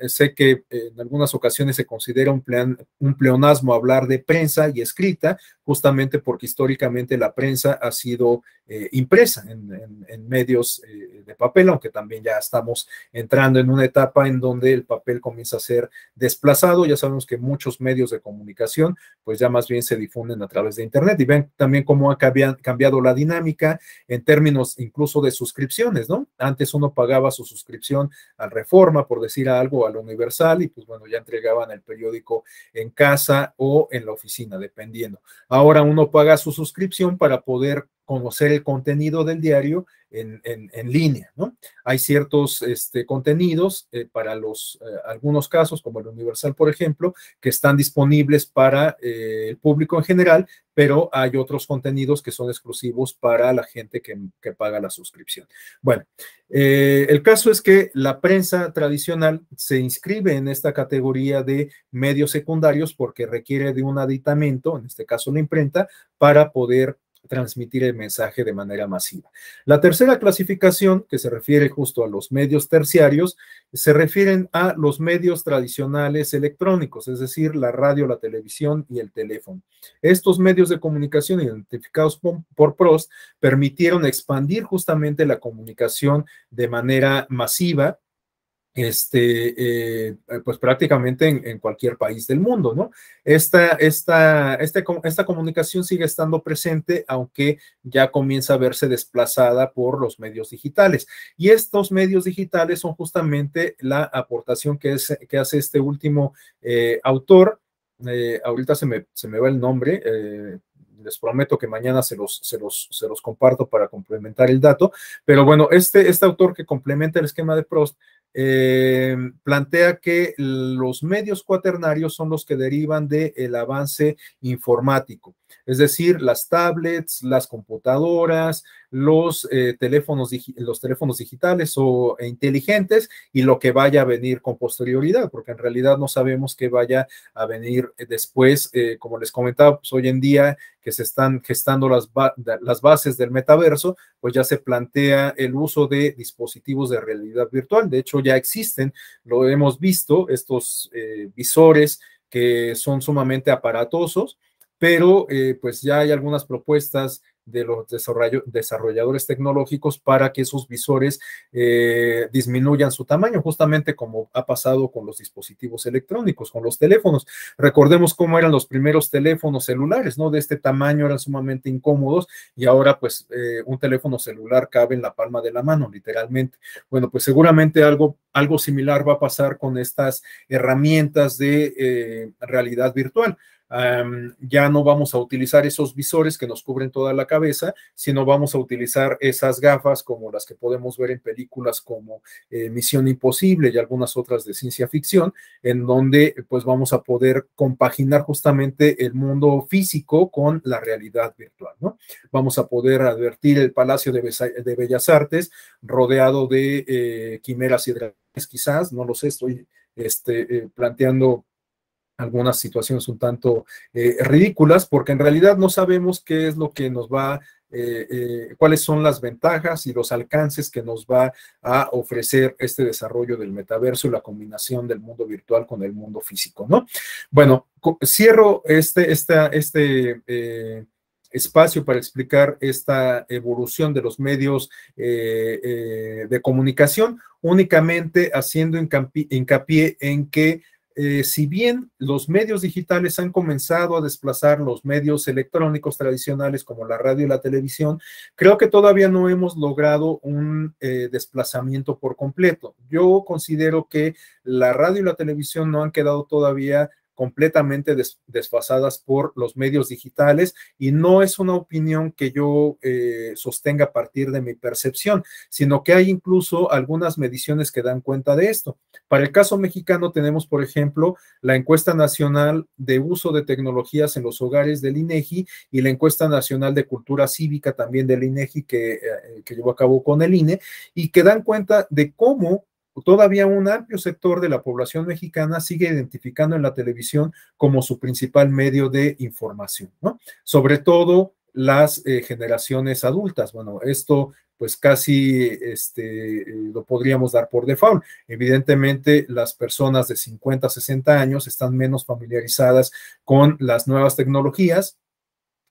Sé que en algunas ocasiones se considera un pleonasmo hablar de prensa y escrita, justamente porque históricamente la prensa ha sido impresa en medios de papel, aunque también ya estamos entrando en una etapa en donde el papel comienza a ser desplazado. Ya sabemos que muchos medios de comunicación, pues ya más bien se difunden a través de Internet, y ven también cómo ha cambiado la dinámica en términos incluso de suscripciones, ¿no? Antes uno pagaba su suscripción al Reforma, por decir algo, al Universal, y pues bueno, ya entregaban el periódico en casa o en la oficina, dependiendo. Ahora uno paga su suscripción para poder conocer el contenido del diario en línea, ¿no? Hay ciertos contenidos para algunos casos, como el Universal, por ejemplo, que están disponibles para el público en general, pero hay otros contenidos que son exclusivos para la gente que paga la suscripción. Bueno, el caso es que la prensa tradicional se inscribe en esta categoría de medios secundarios porque requiere de un aditamento, en este caso la imprenta, para poder transmitir el mensaje de manera masiva. La tercera clasificación, que se refiere justo a los medios terciarios, se refieren a los medios tradicionales electrónicos, es decir, la radio, la televisión y el teléfono. Estos medios de comunicación identificados por Prost permitieron expandir justamente la comunicación de manera masiva, pues prácticamente en cualquier país del mundo, ¿no? Esta comunicación sigue estando presente, aunque ya comienza a verse desplazada por los medios digitales. Y estos medios digitales son justamente la aportación que hace este último autor. Ahorita se me va el nombre, les prometo que mañana se los comparto para complementar el dato, pero bueno, este autor que complementa el esquema de Prost plantea que los medios cuaternarios son los que derivan del avance informático, es decir, las tablets, las computadoras, los teléfonos digitales e inteligentes y lo que vaya a venir con posterioridad, porque en realidad no sabemos qué vaya a venir después. Como les comentaba, pues hoy en día que se están gestando las bases del metaverso, pues ya se plantea el uso de dispositivos de realidad virtual. De hecho, ya existen, lo hemos visto, estos visores que son sumamente aparatosos, pero pues ya hay algunas propuestas de los desarrolladores tecnológicos para que esos visores disminuyan su tamaño, justamente como ha pasado con los dispositivos electrónicos, con los teléfonos. Recordemos cómo eran los primeros teléfonos celulares, ¿no? De este tamaño, eran sumamente incómodos y ahora pues un teléfono celular cabe en la palma de la mano, literalmente. Bueno, pues seguramente algo similar va a pasar con estas herramientas de realidad virtual. Ya no vamos a utilizar esos visores que nos cubren toda la cabeza, sino vamos a utilizar esas gafas como las que podemos ver en películas como Misión Imposible y algunas otras de ciencia ficción, en donde pues vamos a poder compaginar justamente el mundo físico con la realidad virtual, ¿no? Vamos a poder advertir el Palacio de Bellas Artes rodeado de quimeras y dragones, quizás, no lo sé, estoy planteando algunas situaciones un tanto ridículas, porque en realidad no sabemos qué es lo que nos va, cuáles son las ventajas y los alcances que nos va a ofrecer este desarrollo del metaverso y la combinación del mundo virtual con el mundo físico, ¿no? Bueno, cierro espacio para explicar esta evolución de los medios de comunicación, únicamente haciendo hincapié en que si bien los medios digitales han comenzado a desplazar los medios electrónicos tradicionales como la radio y la televisión, creo que todavía no hemos logrado un desplazamiento por completo. Yo considero que la radio y la televisión no han quedado todavía completamente desfasadas por los medios digitales, y no es una opinión que yo sostenga a partir de mi percepción, sino que hay incluso algunas mediciones que dan cuenta de esto. Para el caso mexicano tenemos, por ejemplo, la encuesta nacional de uso de tecnologías en los hogares del INEGI y la encuesta nacional de cultura cívica también del INEGI que llevó a cabo con el INE, y que dan cuenta de cómo todavía un amplio sector de la población mexicana sigue identificando en la televisión como su principal medio de información, ¿no? Sobre todo las generaciones adultas. Bueno, esto pues casi lo podríamos dar por default. Evidentemente, las personas de 50 a 60 años están menos familiarizadas con las nuevas tecnologías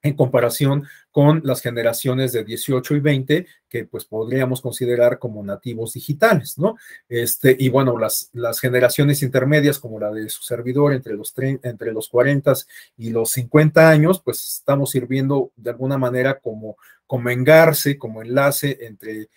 en comparación con las generaciones de 18 y 20, que pues podríamos considerar como nativos digitales, ¿no? Y bueno, las generaciones intermedias, como la de su servidor, entre los 40 y los 50 años, pues estamos sirviendo de alguna manera como engarce, como enlace entre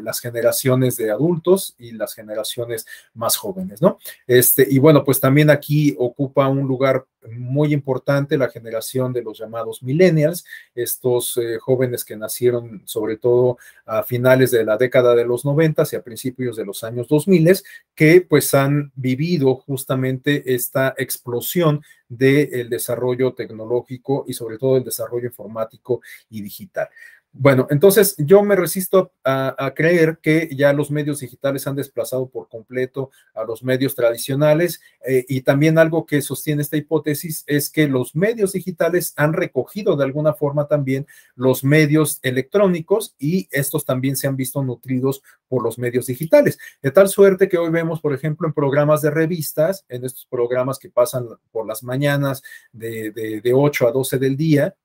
las generaciones de adultos y las generaciones más jóvenes, ¿no? Y bueno, pues también aquí ocupa un lugar muy importante la generación de los llamados millennials, estos jóvenes que nacieron sobre todo a finales de la década de los 90 y a principios de los años 2000, que pues han vivido justamente esta explosión del desarrollo tecnológico y sobre todo el desarrollo informático y digital. Bueno, entonces yo me resisto a creer que ya los medios digitales han desplazado por completo a los medios tradicionales, y también algo que sostiene esta hipótesis es que los medios digitales han recogido de alguna forma también los medios electrónicos, y estos también se han visto nutridos por los medios digitales, de tal suerte que hoy vemos, por ejemplo, en programas de revistas, en estos programas que pasan por las mañanas de 8 a 12 del día,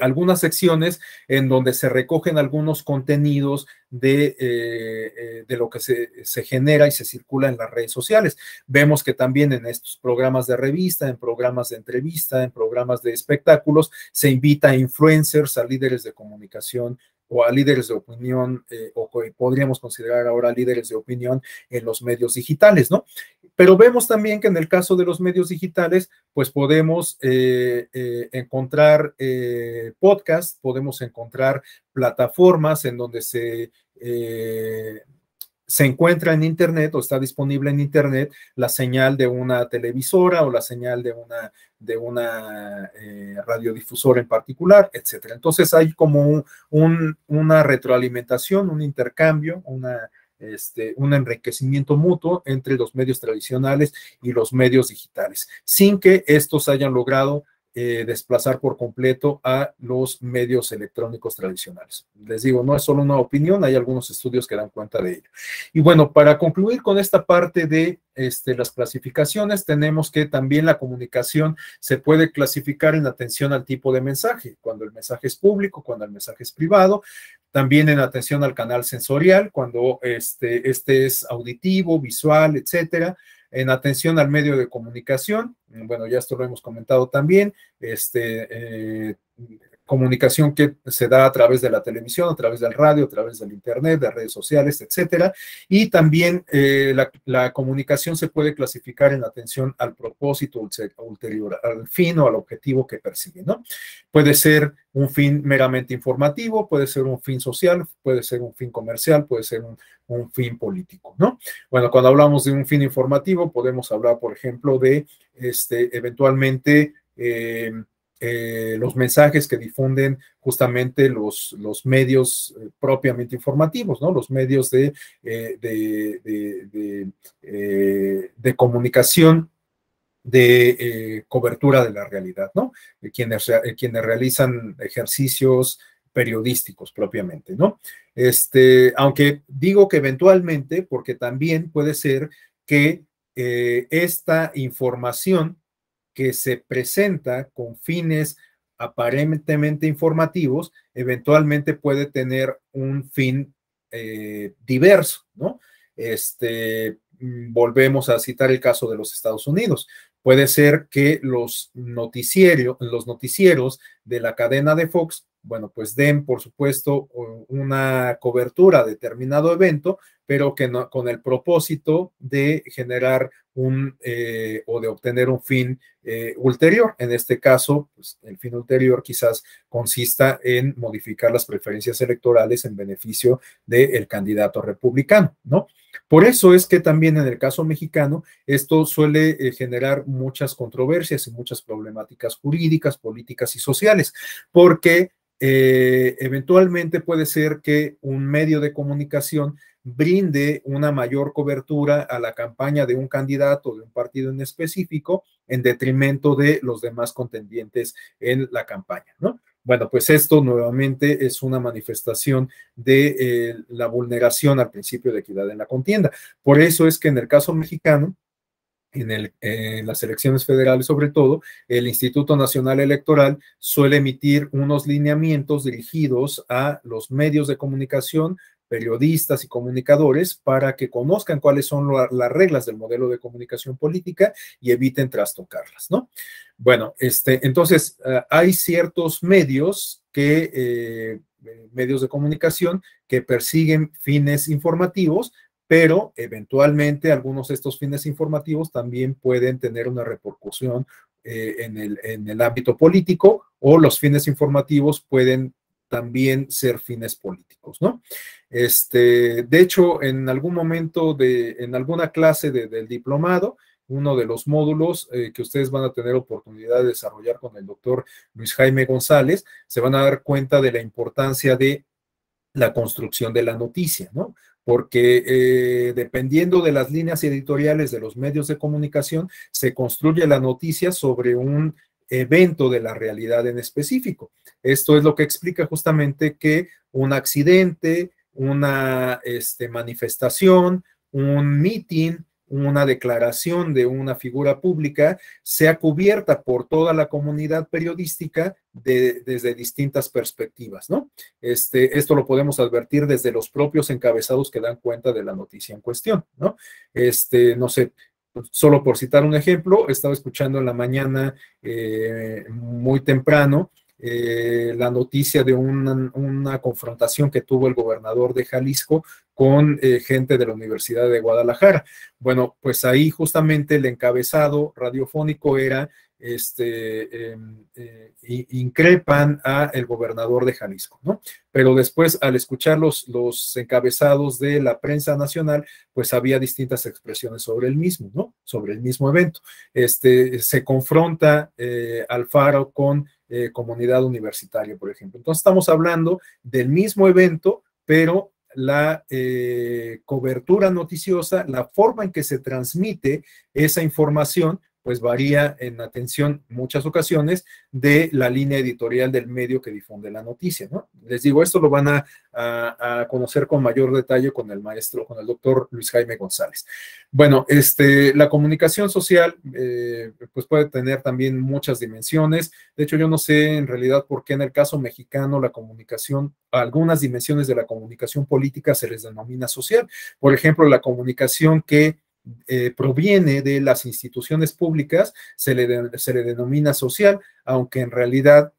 algunas secciones en donde se recogen algunos contenidos de lo que se genera y se circula en las redes sociales. Vemos que también en estos programas de revista, en programas de entrevista, en programas de espectáculos, se invita a influencers, a líderes de comunicación o a líderes de opinión, o que podríamos considerar ahora líderes de opinión en los medios digitales, ¿no? Pero vemos también que en el caso de los medios digitales, pues podemos encontrar podcasts, podemos encontrar plataformas en donde se encuentra en Internet o está disponible en Internet la señal de una televisora o la señal de una radiodifusora en particular, etcétera. Entonces hay como una retroalimentación, un intercambio, un enriquecimiento mutuo entre los medios tradicionales y los medios digitales, sin que estos hayan logrado desplazar por completo a los medios electrónicos tradicionales. Les digo, no es solo una opinión, hay algunos estudios que dan cuenta de ello. Y bueno, para concluir con esta parte de las clasificaciones, tenemos que también la comunicación se puede clasificar en atención al tipo de mensaje, cuando el mensaje es público, cuando el mensaje es privado, también en atención al canal sensorial, cuando este es auditivo, visual, etcétera, en atención al medio de comunicación, bueno, ya esto lo hemos comentado también, comunicación que se da a través de la televisión, a través del radio, a través del internet, de redes sociales, etcétera, y también la comunicación se puede clasificar en atención al propósito ulterior, al fin o al objetivo que persigue, ¿no? Puede ser un fin meramente informativo, puede ser un fin social, puede ser un fin comercial, puede ser un fin político, ¿no? Bueno, cuando hablamos de un fin informativo, podemos hablar, por ejemplo, de eventualmente los mensajes que difunden justamente los medios propiamente informativos, ¿no? Los medios de comunicación de cobertura de la realidad, ¿no? Quienes realizan ejercicios periodísticos propiamente, ¿no? Aunque digo que eventualmente, porque también puede ser que esta información que se presenta con fines aparentemente informativos, eventualmente puede tener un fin diverso, ¿no? Volvemos a citar el caso de los Estados Unidos. Puede ser que los noticieros de la cadena de Fox, bueno, pues den, por supuesto, una cobertura a determinado evento, pero que no, con el propósito de generar o de obtener un fin ulterior. En este caso, pues, el fin ulterior quizás consista en modificar las preferencias electorales en beneficio del candidato republicano, ¿no? Por eso es que también en el caso mexicano esto suele generar muchas controversias y muchas problemáticas jurídicas, políticas y sociales, porque eventualmente puede ser que un medio de comunicación brinde una mayor cobertura a la campaña de un candidato de un partido en específico en detrimento de los demás contendientes en la campaña, ¿no? Bueno, pues esto nuevamente es una manifestación de la vulneración al principio de equidad en la contienda. Por eso es que en el caso mexicano, en las elecciones federales sobre todo, el Instituto Nacional Electoral suele emitir unos lineamientos dirigidos a los medios de comunicación, periodistas y comunicadores para que conozcan cuáles son las reglas del modelo de comunicación política y eviten trastocarlas, ¿no? Bueno, entonces hay ciertos medios medios de comunicación que persiguen fines informativos, pero eventualmente algunos de estos fines informativos también pueden tener una repercusión en el ámbito político, o los fines informativos pueden también ser fines políticos, ¿no? De hecho, en algún momento en alguna clase del diplomado, uno de los módulos que ustedes van a tener oportunidad de desarrollar con el doctor Luis Jaime González, se van a dar cuenta de la importancia de la construcción de la noticia, ¿no? Porque dependiendo de las líneas editoriales de los medios de comunicación, se construye la noticia sobre un evento de la realidad en específico. Esto es lo que explica justamente que un accidente, una manifestación, un meeting, una declaración de una figura pública sea cubierta por toda la comunidad periodística desde distintas perspectivas, ¿no? Esto lo podemos advertir desde los propios encabezados que dan cuenta de la noticia en cuestión, ¿no? No sé, solo por citar un ejemplo, estaba escuchando en la mañana muy temprano la noticia de una confrontación que tuvo el gobernador de Jalisco con gente de la Universidad de Guadalajara. Bueno, pues ahí justamente el encabezado radiofónico era increpan a el gobernador de Jalisco, ¿no? Pero después, al escuchar los encabezados de la prensa nacional, pues había distintas expresiones sobre el mismo, ¿no? Sobre el mismo evento. Se confronta Alfaro con comunidad universitaria, por ejemplo. Entonces, estamos hablando del mismo evento, pero la cobertura noticiosa, la forma en que se transmite esa información, pues varía en atención muchas ocasiones de la línea editorial del medio que difunde la noticia, ¿no? Les digo, esto lo van a conocer con mayor detalle con el maestro, con el doctor Luis Jaime González. Bueno, la comunicación social, pues puede tener también muchas dimensiones. De hecho, yo no sé en realidad por qué en el caso mexicano la comunicación, algunas dimensiones de la comunicación política se les denomina social. Por ejemplo, la comunicación que proviene de las instituciones públicas, se le denomina social, aunque en realidad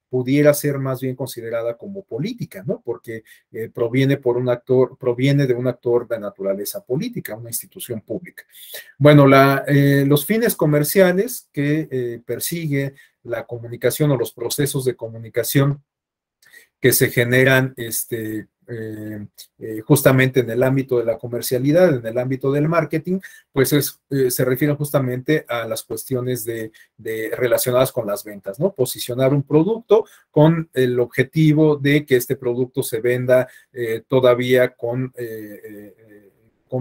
pudiera ser más bien considerada como política, ¿no? Porque proviene de un actor de naturaleza política, una institución pública. Bueno, los fines comerciales que persigue la comunicación o los procesos de comunicación que se generan justamente en el ámbito de la comercialidad, en el ámbito del marketing, pues se refieren justamente a las cuestiones relacionadas con las ventas, ¿no? Posicionar un producto con el objetivo de que este producto se venda todavía con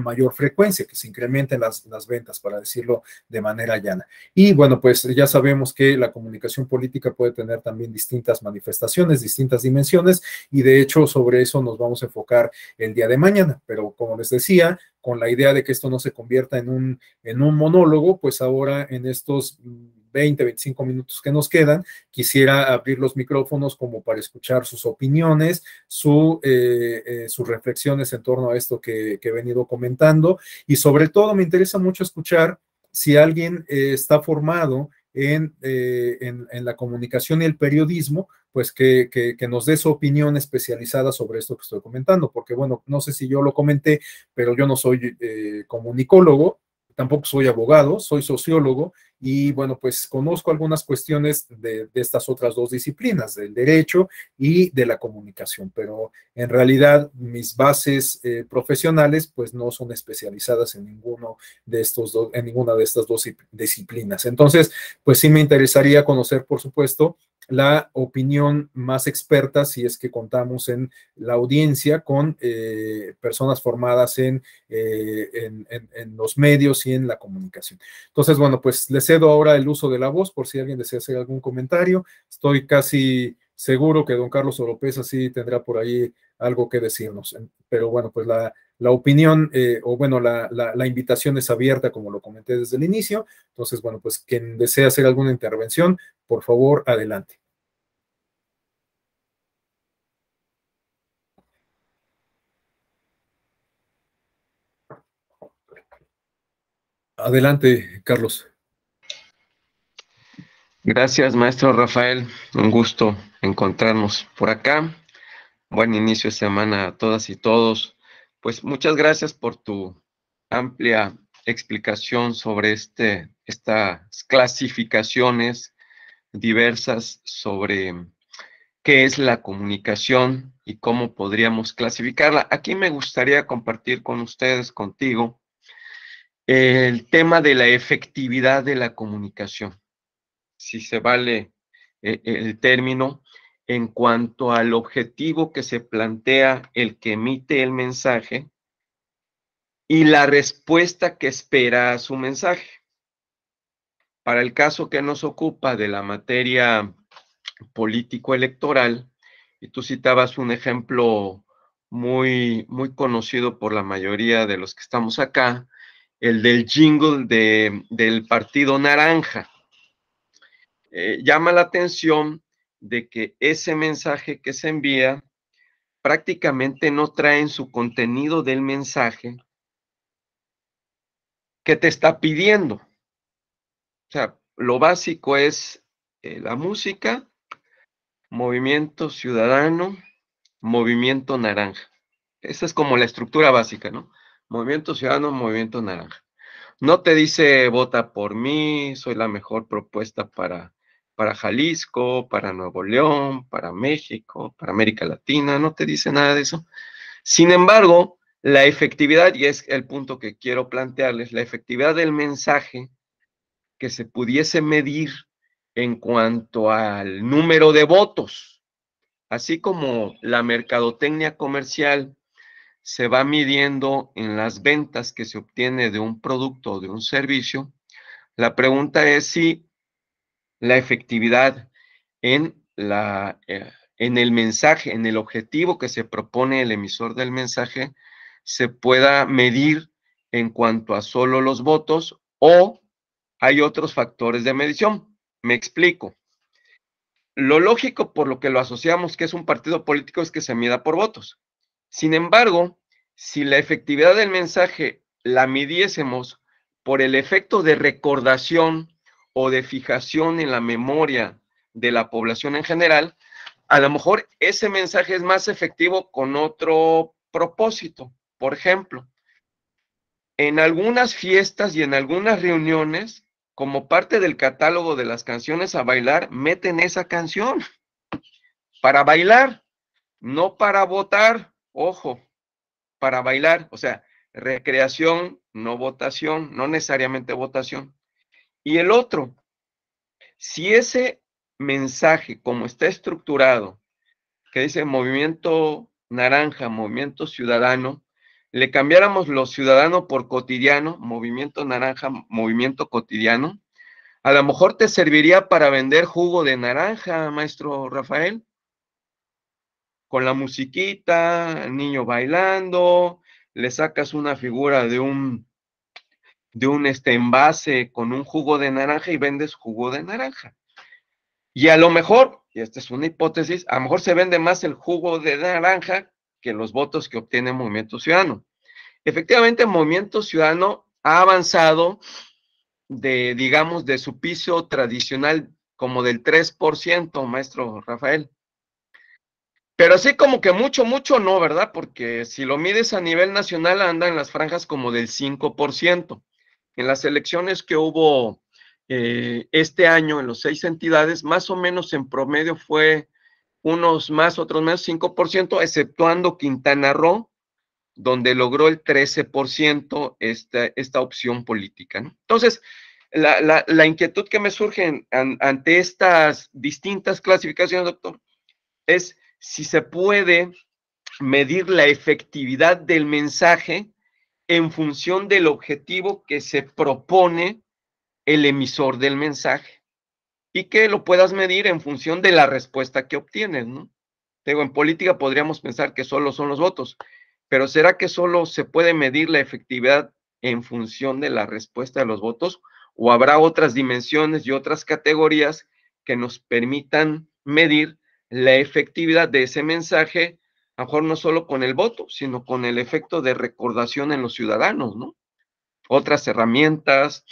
mayor frecuencia, que se incrementen las ventas, para decirlo de manera llana. Y bueno, pues ya sabemos que la comunicación política puede tener también distintas manifestaciones, distintas dimensiones, y de hecho sobre eso nos vamos a enfocar el día de mañana. Pero como les decía, con la idea de que esto no se convierta en un monólogo, pues ahora en estos 20, 25 minutos que nos quedan, quisiera abrir los micrófonos como para escuchar sus opiniones, sus reflexiones en torno a esto que he venido comentando, y sobre todo me interesa mucho escuchar si alguien está formado en la comunicación y el periodismo, pues que nos dé su opinión especializada sobre esto que estoy comentando, porque bueno, no sé si yo lo comenté, pero yo no soy comunicólogo, tampoco soy abogado, soy sociólogo, y bueno, pues conozco algunas cuestiones de estas otras dos disciplinas, del derecho y de la comunicación, pero en realidad mis bases profesionales pues no son especializadas en en ninguna de estas dos disciplinas. Entonces, pues sí me interesaría conocer, por supuesto, la opinión más experta, si es que contamos en la audiencia con personas formadas en los medios y en la comunicación. Entonces, bueno, pues les cedo ahora el uso de la voz por si alguien desea hacer algún comentario. Estoy casi seguro que don Carlos Oropesa sí tendrá por ahí algo que decirnos, pero bueno, pues la opinión o bueno, la invitación es abierta, como lo comenté desde el inicio. Entonces, bueno, pues quien desea hacer alguna intervención, por favor, adelante. Adelante, Carlos. Gracias, maestro Rafael. Un gusto encontrarnos por acá. Buen inicio de semana a todas y todos. Pues muchas gracias por tu amplia explicación sobre estas clasificaciones diversas sobre qué es la comunicación y cómo podríamos clasificarla. Aquí me gustaría compartir con ustedes, contigo, el tema de la efectividad de la comunicación, si se vale el término, en cuanto al objetivo que se plantea el que emite el mensaje y la respuesta que espera a su mensaje. Para el caso que nos ocupa de la materia político-electoral, y tú citabas un ejemplo muy conocido por la mayoría de los que estamos acá, el del jingle del Partido Naranja. Llama la atención de que ese mensaje que se envía prácticamente no trae en su contenido del mensaje que te está pidiendo. O sea, lo básico es la música, Movimiento Ciudadano, Movimiento Naranja. Esa es como la estructura básica, ¿no? Movimiento Ciudadano, Movimiento Naranja. No te dice vota por mí, soy la mejor propuesta para Jalisco, para Nuevo León, para México, para América Latina, no te dice nada de eso. Sin embargo, la efectividad, y es el punto que quiero plantearles, la efectividad del mensaje que se pudiese medir en cuanto al número de votos, así como la mercadotecnia comercial se va midiendo en las ventas que se obtiene de un producto o de un servicio, la pregunta es si la efectividad en, en el mensaje, en el objetivo que se propone el emisor del mensaje, se pueda medir en cuanto a solo los votos o hay otros factores de medición. Me explico. Lo lógico por lo que lo asociamos que es un partido político es que se mida por votos. Sin embargo, si la efectividad del mensaje la midiésemos por el efecto de recordación o de fijación en la memoria de la población en general, a lo mejor ese mensaje es más efectivo con otro propósito. Por ejemplo, en algunas fiestas y en algunas reuniones, como parte del catálogo de las canciones a bailar, meten esa canción para bailar, no para votar, ojo, para bailar, o sea, recreación, no votación, no necesariamente votación. Y el otro, si ese mensaje, como está estructurado, que dice movimiento naranja, movimiento ciudadano, le cambiáramos lo ciudadano por cotidiano, movimiento naranja, movimiento cotidiano, a lo mejor te serviría para vender jugo de naranja, maestro Rafael, con la musiquita, el niño bailando, le sacas una figura de un envase con un jugo de naranja y vendes jugo de naranja. Y a lo mejor, y esta es una hipótesis, a lo mejor se vende más el jugo de naranja que los votos que obtiene Movimiento Ciudadano. Efectivamente, Movimiento Ciudadano ha avanzado de, digamos, de su piso tradicional como del 3%, maestro Rafael. Pero así como que mucho, mucho no, ¿verdad? Porque si lo mides a nivel nacional anda en las franjas como del 5%. En las elecciones que hubo este año en los 6 entidades, más o menos en promedio fue unos más, otros menos, 5%, exceptuando Quintana Roo, donde logró el 13% esta opción política, ¿no? Entonces, la inquietud que me surge ante estas distintas clasificaciones, doctor, es si se puede medir la efectividad del mensaje en función del objetivo que se propone el emisor del mensaje y que lo puedas medir en función de la respuesta que obtienes, ¿no? Digo, en política podríamos pensar que solo son los votos, pero ¿será que solo se puede medir la efectividad en función de la respuesta de los votos? ¿O habrá otras dimensiones y otras categorías que nos permitan medir la efectividad de ese mensaje, a lo mejor no solo con el voto, sino con el efecto de recordación en los ciudadanos, ¿no? Otras herramientas,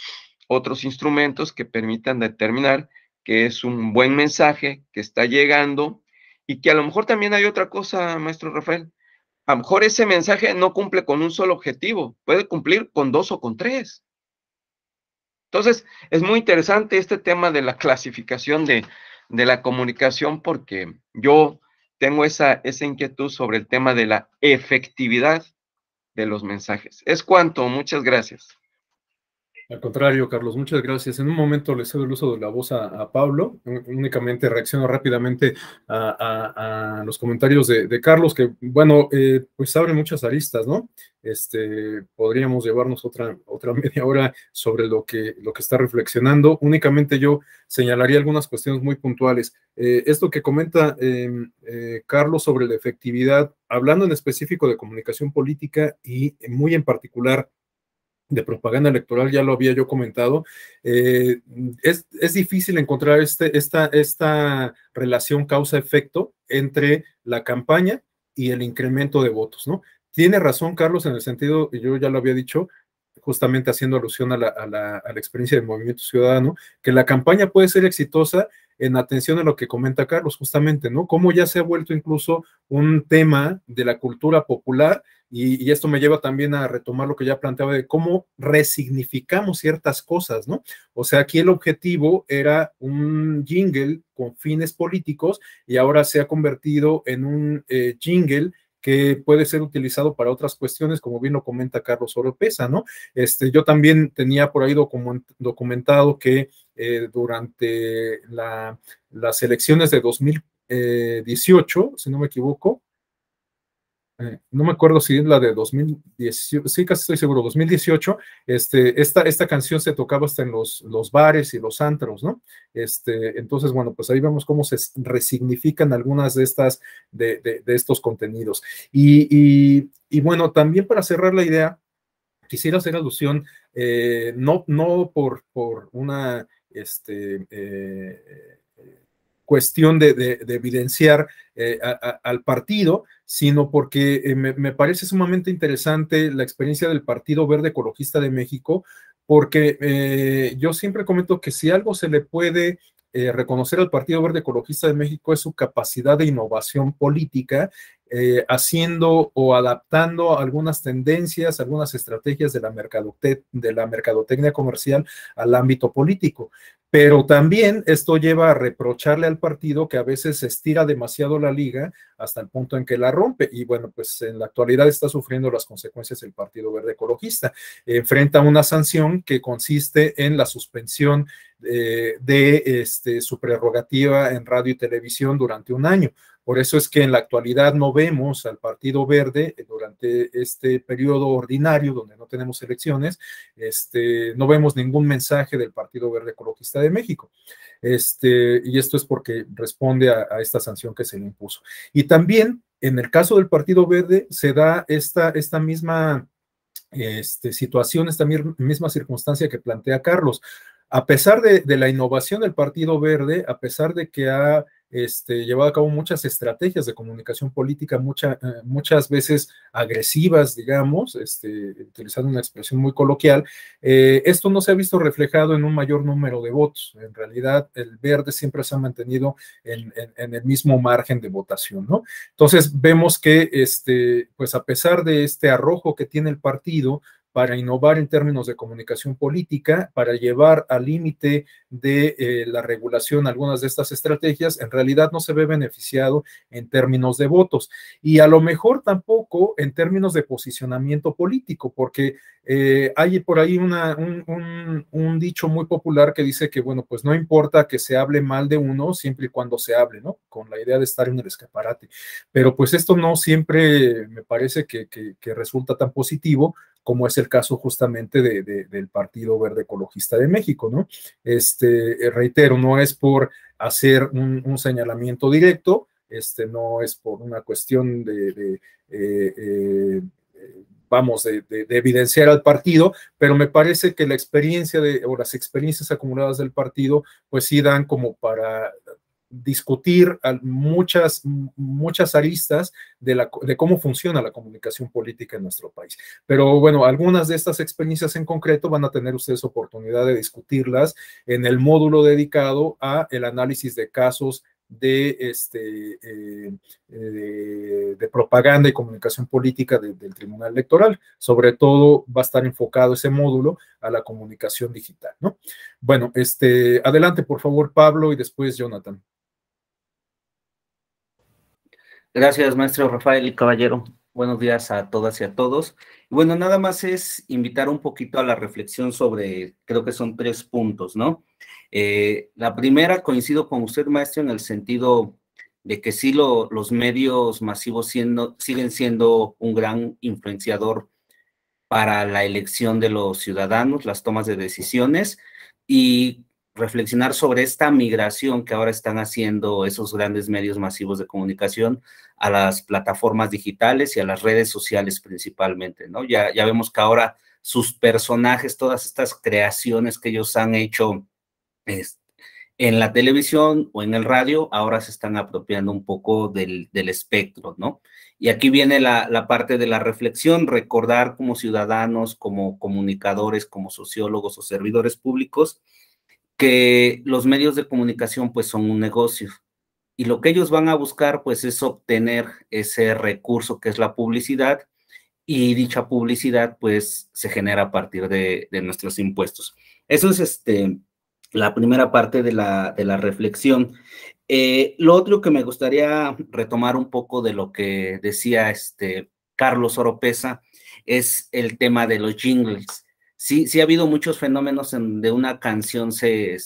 otros instrumentos que permitan determinar que es un buen mensaje que está llegando y que a lo mejor también hay otra cosa, maestro Rafael. A lo mejor ese mensaje no cumple con un solo objetivo, puede cumplir con 2 o con 3. Entonces, es muy interesante este tema de la clasificación de la comunicación porque yo tengo esa inquietud sobre el tema de la efectividad de los mensajes. Es cuanto, muchas gracias. Al contrario, Carlos, muchas gracias. En un momento le cedo el uso de la voz a Pablo. Únicamente reacciono rápidamente a los comentarios de Carlos, que, bueno, pues abre muchas aristas, ¿no? Podríamos llevarnos otra media hora sobre lo que está reflexionando. Únicamente yo señalaría algunas cuestiones muy puntuales. Esto que comenta Carlos sobre la efectividad, hablando en específico de comunicación política y muy en particular de propaganda electoral, ya lo había yo comentado, es difícil encontrar esta relación causa-efecto entre la campaña y el incremento de votos, ¿no? Tiene razón Carlos en el sentido, yo ya lo había dicho, justamente haciendo alusión a la experiencia del Movimiento Ciudadano, que la campaña puede ser exitosa en atención a lo que comenta Carlos, justamente, ¿no? Cómo ya se ha vuelto incluso un tema de la cultura popular, y esto me lleva también a retomar lo que ya planteaba de cómo resignificamos ciertas cosas, ¿no? O sea, aquí el objetivo era un jingle con fines políticos y ahora se ha convertido en un jingle que puede ser utilizado para otras cuestiones, como bien lo comenta Carlos Oropesa, ¿no? Yo también tenía por ahí documentado que durante las elecciones de 2018, si no me equivoco, no me acuerdo si es la de 2018, sí, casi estoy seguro, 2018, esta canción se tocaba hasta en los bares y los antros, ¿no? Entonces, bueno, pues ahí vemos cómo se resignifican algunas de de estos contenidos. Y bueno, también para cerrar la idea, quisiera hacer alusión, no por una, cuestión de evidenciar al partido, sino porque me parece sumamente interesante la experiencia del Partido Verde Ecologista de México, porque yo siempre comento que si algo se le puede reconocer al Partido Verde Ecologista de México es su capacidad de innovación política, haciendo o adaptando algunas tendencias, algunas estrategias de la mercadotecnia comercial al ámbito político. Pero también esto lleva a reprocharle al partido que a veces estira demasiado la liga hasta el punto en que la rompe. Y bueno, pues en la actualidad está sufriendo las consecuencias el Partido Verde Ecologista. Enfrenta una sanción que consiste en la suspensión su prerrogativa en radio y televisión durante un año. Por eso es que en la actualidad no vemos al Partido Verde durante este periodo ordinario donde no tenemos elecciones, no vemos ningún mensaje del Partido Verde Ecologista de México. Y esto es porque responde a esta sanción que se le impuso. Y también en el caso del Partido Verde se da esta misma situación, esta misma circunstancia que plantea Carlos. A pesar de la innovación del Partido Verde, a pesar de que ha llevado a cabo muchas estrategias de comunicación política, muchas veces agresivas, digamos, utilizando una expresión muy coloquial, esto no se ha visto reflejado en un mayor número de votos. En realidad, el Verde siempre se ha mantenido en el mismo margen de votación, ¿no? Entonces, vemos que, pues a pesar de este arrojo que tiene el partido, para innovar en términos de comunicación política, para llevar al límite de la regulación algunas de estas estrategias, en realidad no se ve beneficiado en términos de votos y a lo mejor tampoco en términos de posicionamiento político, porque hay por ahí un dicho muy popular que dice que, bueno, pues no importa que se hable mal de uno siempre y cuando se hable, ¿no? Con la idea de estar en el escaparate. Pero pues esto no siempre me parece que resulta tan positivo como es el caso justamente del Partido Verde Ecologista de México, ¿no? Reitero, no es por hacer un señalamiento directo, no es por una cuestión vamos, de evidenciar al partido, pero me parece que la experiencia o las experiencias acumuladas del partido, pues sí dan como para discutir muchas aristas de cómo funciona la comunicación política en nuestro país. Pero bueno, algunas de estas experiencias en concreto van a tener ustedes oportunidad de discutirlas en el módulo dedicado a el análisis de casos de propaganda y comunicación política del Tribunal Electoral. Sobre todo va a estar enfocado ese módulo a la comunicación digital, ¿no? Bueno, adelante por favor Pablo y después Jonathan. Gracias, maestro Rafael Caballero. Buenos días a todas y a todos. Bueno, nada más es invitar un poquito a la reflexión sobre, creo que son 3 puntos, ¿no? La primera, coincido con usted, maestro, en el sentido de que sí los medios masivos siguen siendo un gran influenciador para la elección de los ciudadanos, las tomas de decisiones, y reflexionar sobre esta migración que ahora están haciendo esos grandes medios masivos de comunicación a las plataformas digitales y a las redes sociales principalmente, ¿no? Ya vemos que ahora sus personajes, todas estas creaciones que ellos han hecho en la televisión o en el radio, ahora se están apropiando un poco del espectro, ¿no? Y aquí viene la parte de la reflexión, recordar como ciudadanos, como comunicadores, como sociólogos o servidores públicos, que los medios de comunicación pues son un negocio y lo que ellos van a buscar pues es obtener ese recurso que es la publicidad y dicha publicidad pues se genera a partir de nuestros impuestos. Eso es la primera parte de la reflexión. Lo otro que me gustaría retomar un poco de lo que decía Carlos Oropesa es el tema de los jingles. Sí, sí ha habido muchos fenómenos de una canción se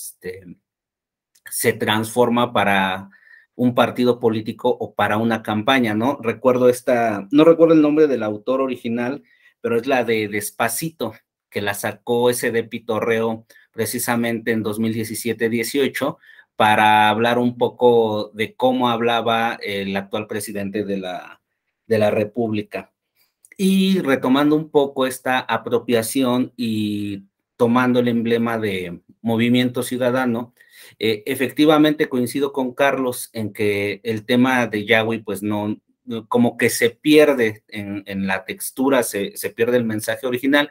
transforma para un partido político o para una campaña, ¿no? No recuerdo el nombre del autor original, pero es la de Despacito, que la sacó ese de Pitorreo precisamente en 2017-18 para hablar un poco de cómo hablaba el actual presidente de la República. Y retomando un poco esta apropiación y tomando el emblema de Movimiento Ciudadano, efectivamente coincido con Carlos en que el tema de Yahweh pues no, como que se pierde en la textura, se pierde el mensaje original,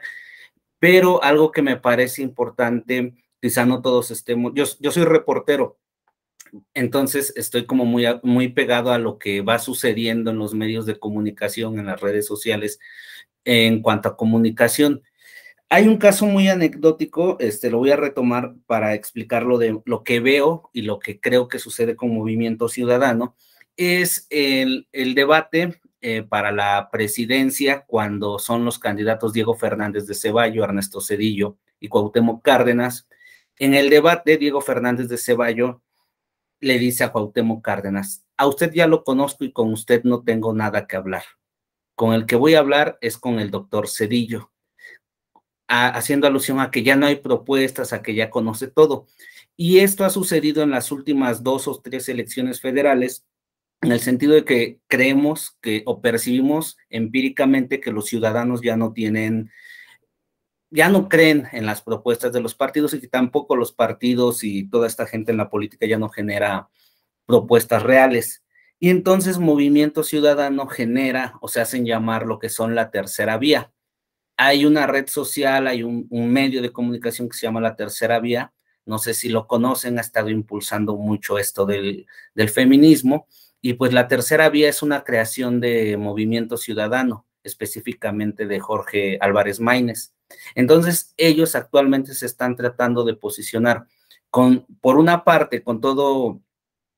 pero algo que me parece importante, quizá no todos estemos, yo soy reportero, entonces estoy como muy pegado a lo que va sucediendo en los medios de comunicación, en las redes sociales, en cuanto a comunicación. Hay un caso muy anecdótico, lo voy a retomar para explicar lo que veo y lo que creo que sucede con Movimiento Ciudadano, es el debate para la presidencia cuando son los candidatos Diego Fernández de Ceballo, Ernesto Zedillo y Cuauhtémoc Cárdenas. En el debate, Diego Fernández de Ceballo le dice a Cuauhtémoc Cárdenas: a usted ya lo conozco y con usted no tengo nada que hablar. Con el que voy a hablar es con el doctor Zedillo, haciendo alusión a que ya no hay propuestas, a que ya conoce todo. Y esto ha sucedido en las últimas 2 o 3 elecciones federales, en el sentido de que creemos que o percibimos empíricamente que los ciudadanos ya no creen en las propuestas de los partidos y que tampoco los partidos y toda esta gente en la política ya no genera propuestas reales. Y entonces Movimiento Ciudadano genera o se hacen llamar lo que son la tercera vía. Hay una red social, hay un medio de comunicación que se llama La Tercera Vía, no sé si lo conocen, ha estado impulsando mucho esto del feminismo, y pues La Tercera Vía es una creación de Movimiento Ciudadano, específicamente de Jorge Álvarez Maínez. Entonces, ellos actualmente se están tratando de posicionar por una parte, con todo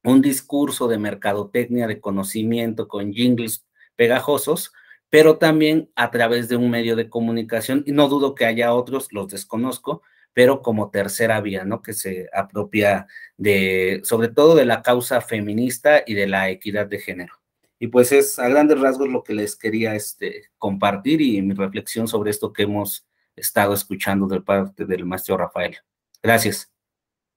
un discurso de mercadotecnia, de conocimiento, con jingles pegajosos, pero también a través de un medio de comunicación, y no dudo que haya otros, los desconozco, pero como tercera vía, ¿no? Que se apropia sobre todo de la causa feminista y de la equidad de género. Y pues es a grandes rasgos lo que les quería compartir y mi reflexión sobre esto que hemos estado escuchando de parte del maestro Rafael. Gracias.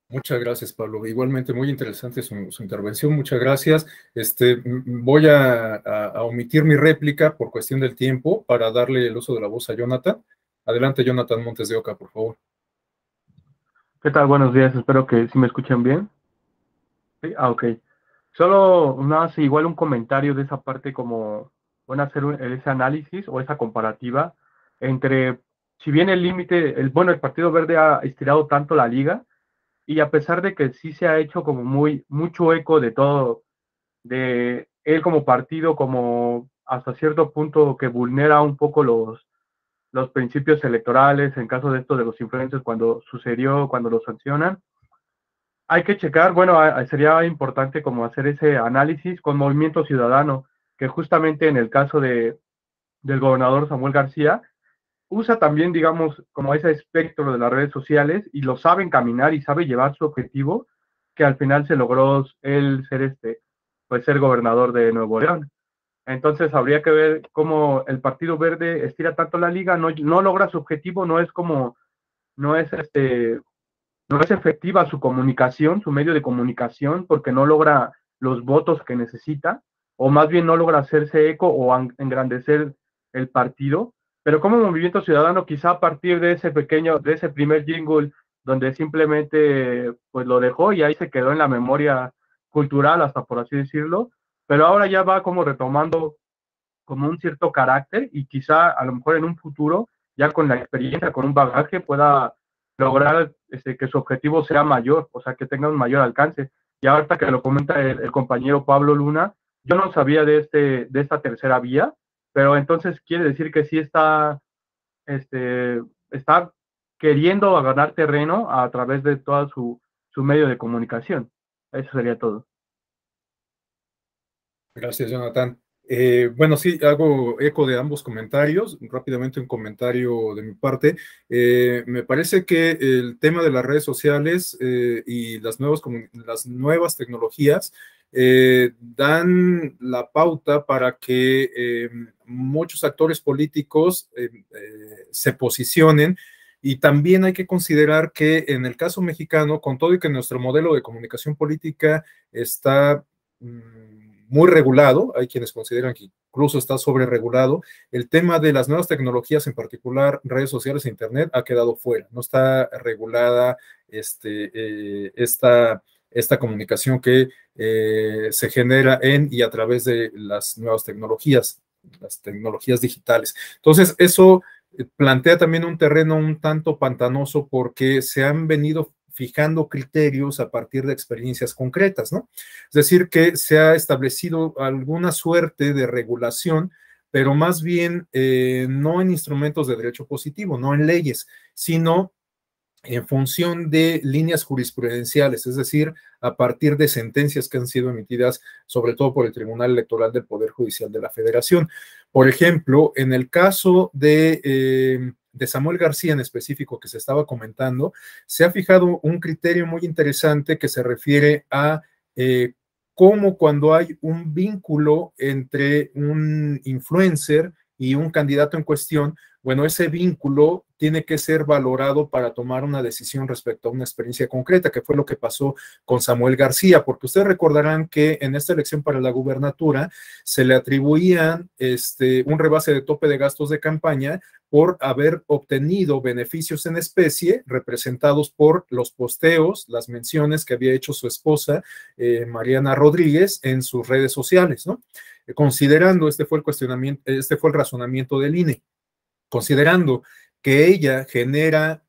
Muchas gracias, Pablo. Igualmente muy interesante su intervención. Muchas gracias. Voy a omitir mi réplica por cuestión del tiempo para darle el uso de la voz a Jonathan. Adelante, Jonathan Montes de Oca, por favor. ¿Qué tal? Buenos días. Espero que sí me escuchen bien. ¿Sí? Ok. Solo igual un comentario de esa parte, como van a hacer ese análisis o esa comparativa entre, si bien el Partido Verde ha estirado tanto la liga, y a pesar de que sí se ha hecho como mucho eco de todo, de él como partido, como hasta cierto punto que vulnera un poco los principios electorales, en caso de esto de los influencers, cuando los sancionan, hay que checar, bueno, sería importante como hacer ese análisis con Movimiento Ciudadano, que justamente en el caso del gobernador Samuel García, usa también, digamos, como ese espectro de las redes sociales y lo sabe encaminar y sabe llevar su objetivo, que al final se logró él ser gobernador de Nuevo León. Entonces habría que ver cómo el Partido Verde estira tanto la liga, no logra su objetivo, no es efectiva su comunicación, su medio de comunicación, porque no logra los votos que necesita, o más bien no logra hacerse eco o engrandecer el partido. Pero como Movimiento Ciudadano, quizá a partir de ese primer jingle, donde simplemente pues lo dejó y ahí se quedó en la memoria cultural, hasta por así decirlo, pero ahora ya va como retomando como un cierto carácter y quizá a lo mejor en un futuro, ya con la experiencia, con un bagaje, pueda lograr que su objetivo sea mayor, o sea, que tenga un mayor alcance. Y ahorita que lo comenta el compañero Pablo Luna, yo no sabía de esta tercera vía, pero entonces quiere decir que sí está queriendo ganar terreno a través de todo su medio de comunicación. Eso sería todo. Gracias, Jonathan. Bueno, sí, hago eco de ambos comentarios. Rápidamente un comentario de mi parte. Me parece que el tema de las redes sociales y las nuevas tecnologías dan la pauta para que muchos actores políticos se posicionen. Y también hay que considerar que en el caso mexicano, con todo y que nuestro modelo de comunicación política está muy regulado, hay quienes consideran que incluso está sobreregulado, el tema de las nuevas tecnologías, en particular redes sociales e internet, ha quedado fuera, no está regulada esta comunicación que se genera en y a través de las nuevas tecnologías, las tecnologías digitales. Entonces, eso plantea también un terreno un tanto pantanoso porque se han venido fijando criterios a partir de experiencias concretas, ¿no? Es decir, que se ha establecido alguna suerte de regulación, pero más bien no en instrumentos de derecho positivo, no en leyes, sino en función de líneas jurisprudenciales, es decir, a partir de sentencias que han sido emitidas, sobre todo por el Tribunal Electoral del Poder Judicial de la Federación. Por ejemplo, en el caso de Samuel García en específico que se estaba comentando, se ha fijado un criterio muy interesante que se refiere a cómo cuando hay un vínculo entre un influencer y un candidato en cuestión, bueno, ese vínculo tiene que ser valorado para tomar una decisión respecto a una experiencia concreta, que fue lo que pasó con Samuel García, porque ustedes recordarán que en esta elección para la gubernatura se le atribuían un rebase de tope de gastos de campaña por haber obtenido beneficios en especie representados por los posteos, las menciones que había hecho su esposa, Mariana Rodríguez, en sus redes sociales, ¿no? Considerando, este fue el razonamiento del INE, considerando que ella genera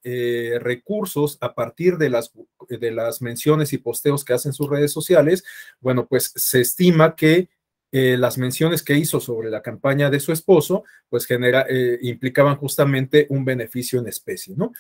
recursos a partir de las menciones y posteos que hacen sus redes sociales, bueno, pues se estima que las menciones que hizo sobre la campaña de su esposo, pues implicaban justamente un beneficio en especie, ¿no?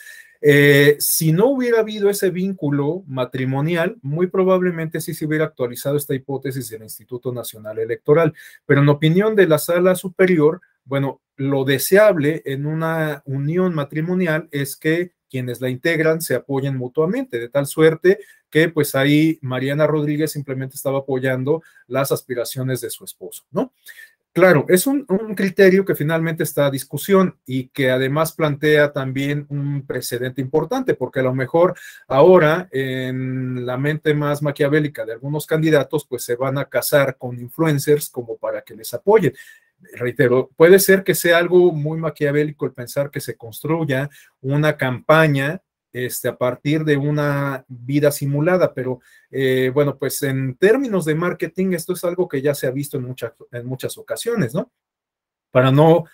Si no hubiera habido ese vínculo matrimonial, muy probablemente sí se hubiera actualizado esta hipótesis del Instituto Nacional Electoral, pero en opinión de la Sala Superior, bueno, lo deseable en una unión matrimonial es que quienes la integran se apoyen mutuamente, de tal suerte que pues ahí Mariana Rodríguez simplemente estaba apoyando las aspiraciones de su esposo, ¿no? Claro, es un criterio que finalmente está a discusión y que además plantea también un precedente importante, porque a lo mejor ahora en la mente más maquiavélica de algunos candidatos, pues se van a casar con influencers como para que les apoyen. Reitero, puede ser que sea algo muy maquiavélico el pensar que se construya una campaña a partir de una vida simulada, pero bueno, pues en términos de marketing, esto es algo que ya se ha visto en muchas ocasiones, ¿no? Para no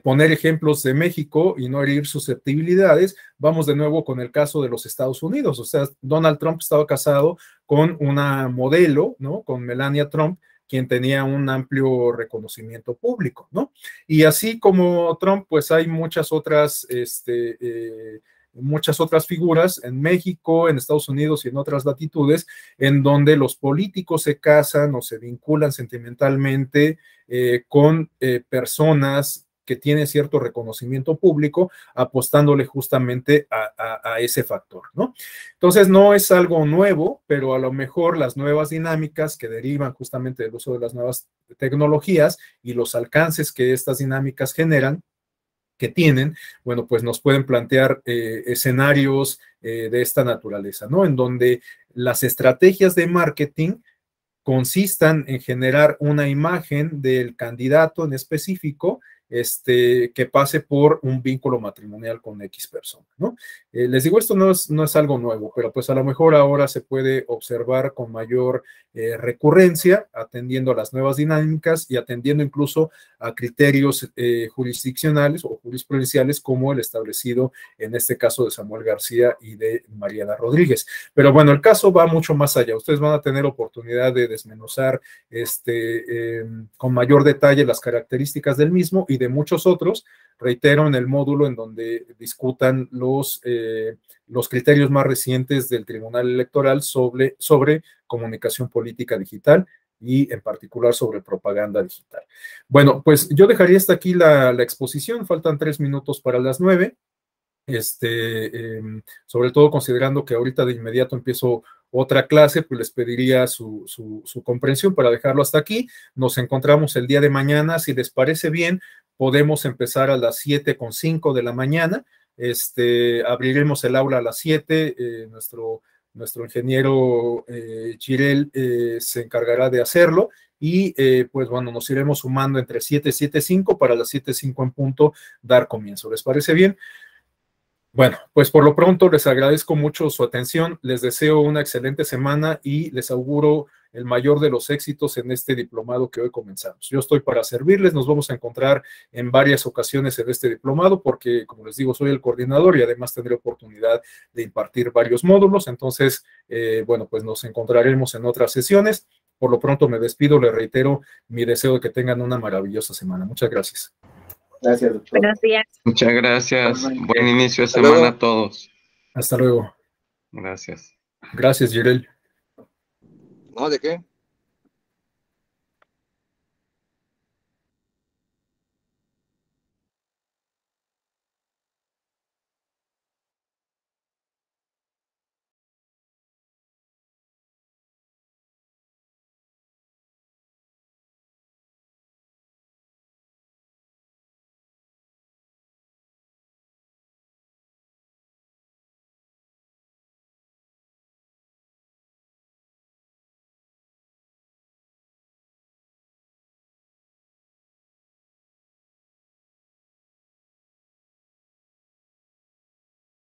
poner ejemplos de México y no herir susceptibilidades, vamos de nuevo con el caso de los Estados Unidos. O sea, Donald Trump estaba casado con una modelo, ¿no? Con Melania Trump, quien tenía un amplio reconocimiento público, ¿no? Y así como Trump, pues hay muchas otras figuras en México, en Estados Unidos y en otras latitudes, en donde los políticos se casan o se vinculan sentimentalmente con personas que tienen cierto reconocimiento público, apostándole justamente a ese factor, ¿no? Entonces, no es algo nuevo, pero a lo mejor las nuevas dinámicas que derivan justamente del uso de las nuevas tecnologías y los alcances que estas dinámicas generan, que tienen, bueno, pues nos pueden plantear escenarios de esta naturaleza, ¿no? En donde las estrategias de marketing consistan en generar una imagen del candidato en específico que pase por un vínculo matrimonial con X persona, ¿no? Les digo, esto no es algo nuevo, pero pues a lo mejor ahora se puede observar con mayor recurrencia, atendiendo a las nuevas dinámicas y atendiendo incluso a criterios jurisdiccionales o jurisprudenciales como el establecido en este caso de Samuel García y de Mariana Rodríguez. Pero bueno, el caso va mucho más allá. Ustedes van a tener oportunidad de desmenuzar con mayor detalle las características del mismo y de muchos otros, reitero, en el módulo en donde discutan los criterios más recientes del Tribunal Electoral sobre comunicación política digital y en particular sobre propaganda digital. Bueno, pues yo dejaría hasta aquí la exposición, faltan 3 minutos para las 9. Sobre todo considerando que ahorita de inmediato empiezo otra clase, pues les pediría su comprensión para dejarlo hasta aquí. Nos encontramos el día de mañana, si les parece bien, podemos empezar a las 7:05 de la mañana, abriremos el aula a las 7, nuestro ingeniero Girel se encargará de hacerlo y pues bueno, nos iremos sumando entre 7 y 7:05 para las 7:05 en punto dar comienzo. ¿Les parece bien? Bueno, pues por lo pronto les agradezco mucho su atención, les deseo una excelente semana y les auguro el mayor de los éxitos en este diplomado que hoy comenzamos. Yo estoy para servirles, nos vamos a encontrar en varias ocasiones en este diplomado porque, como les digo, soy el coordinador y además tendré oportunidad de impartir varios módulos, entonces, bueno, pues nos encontraremos en otras sesiones. Por lo pronto me despido, les reitero mi deseo de que tengan una maravillosa semana. Muchas gracias. Gracias, doctor. Buenos días. Muchas gracias. Buen inicio de Hasta semana luego. a todos. Hasta luego. Gracias. Gracias, Girel. No, ¿de qué?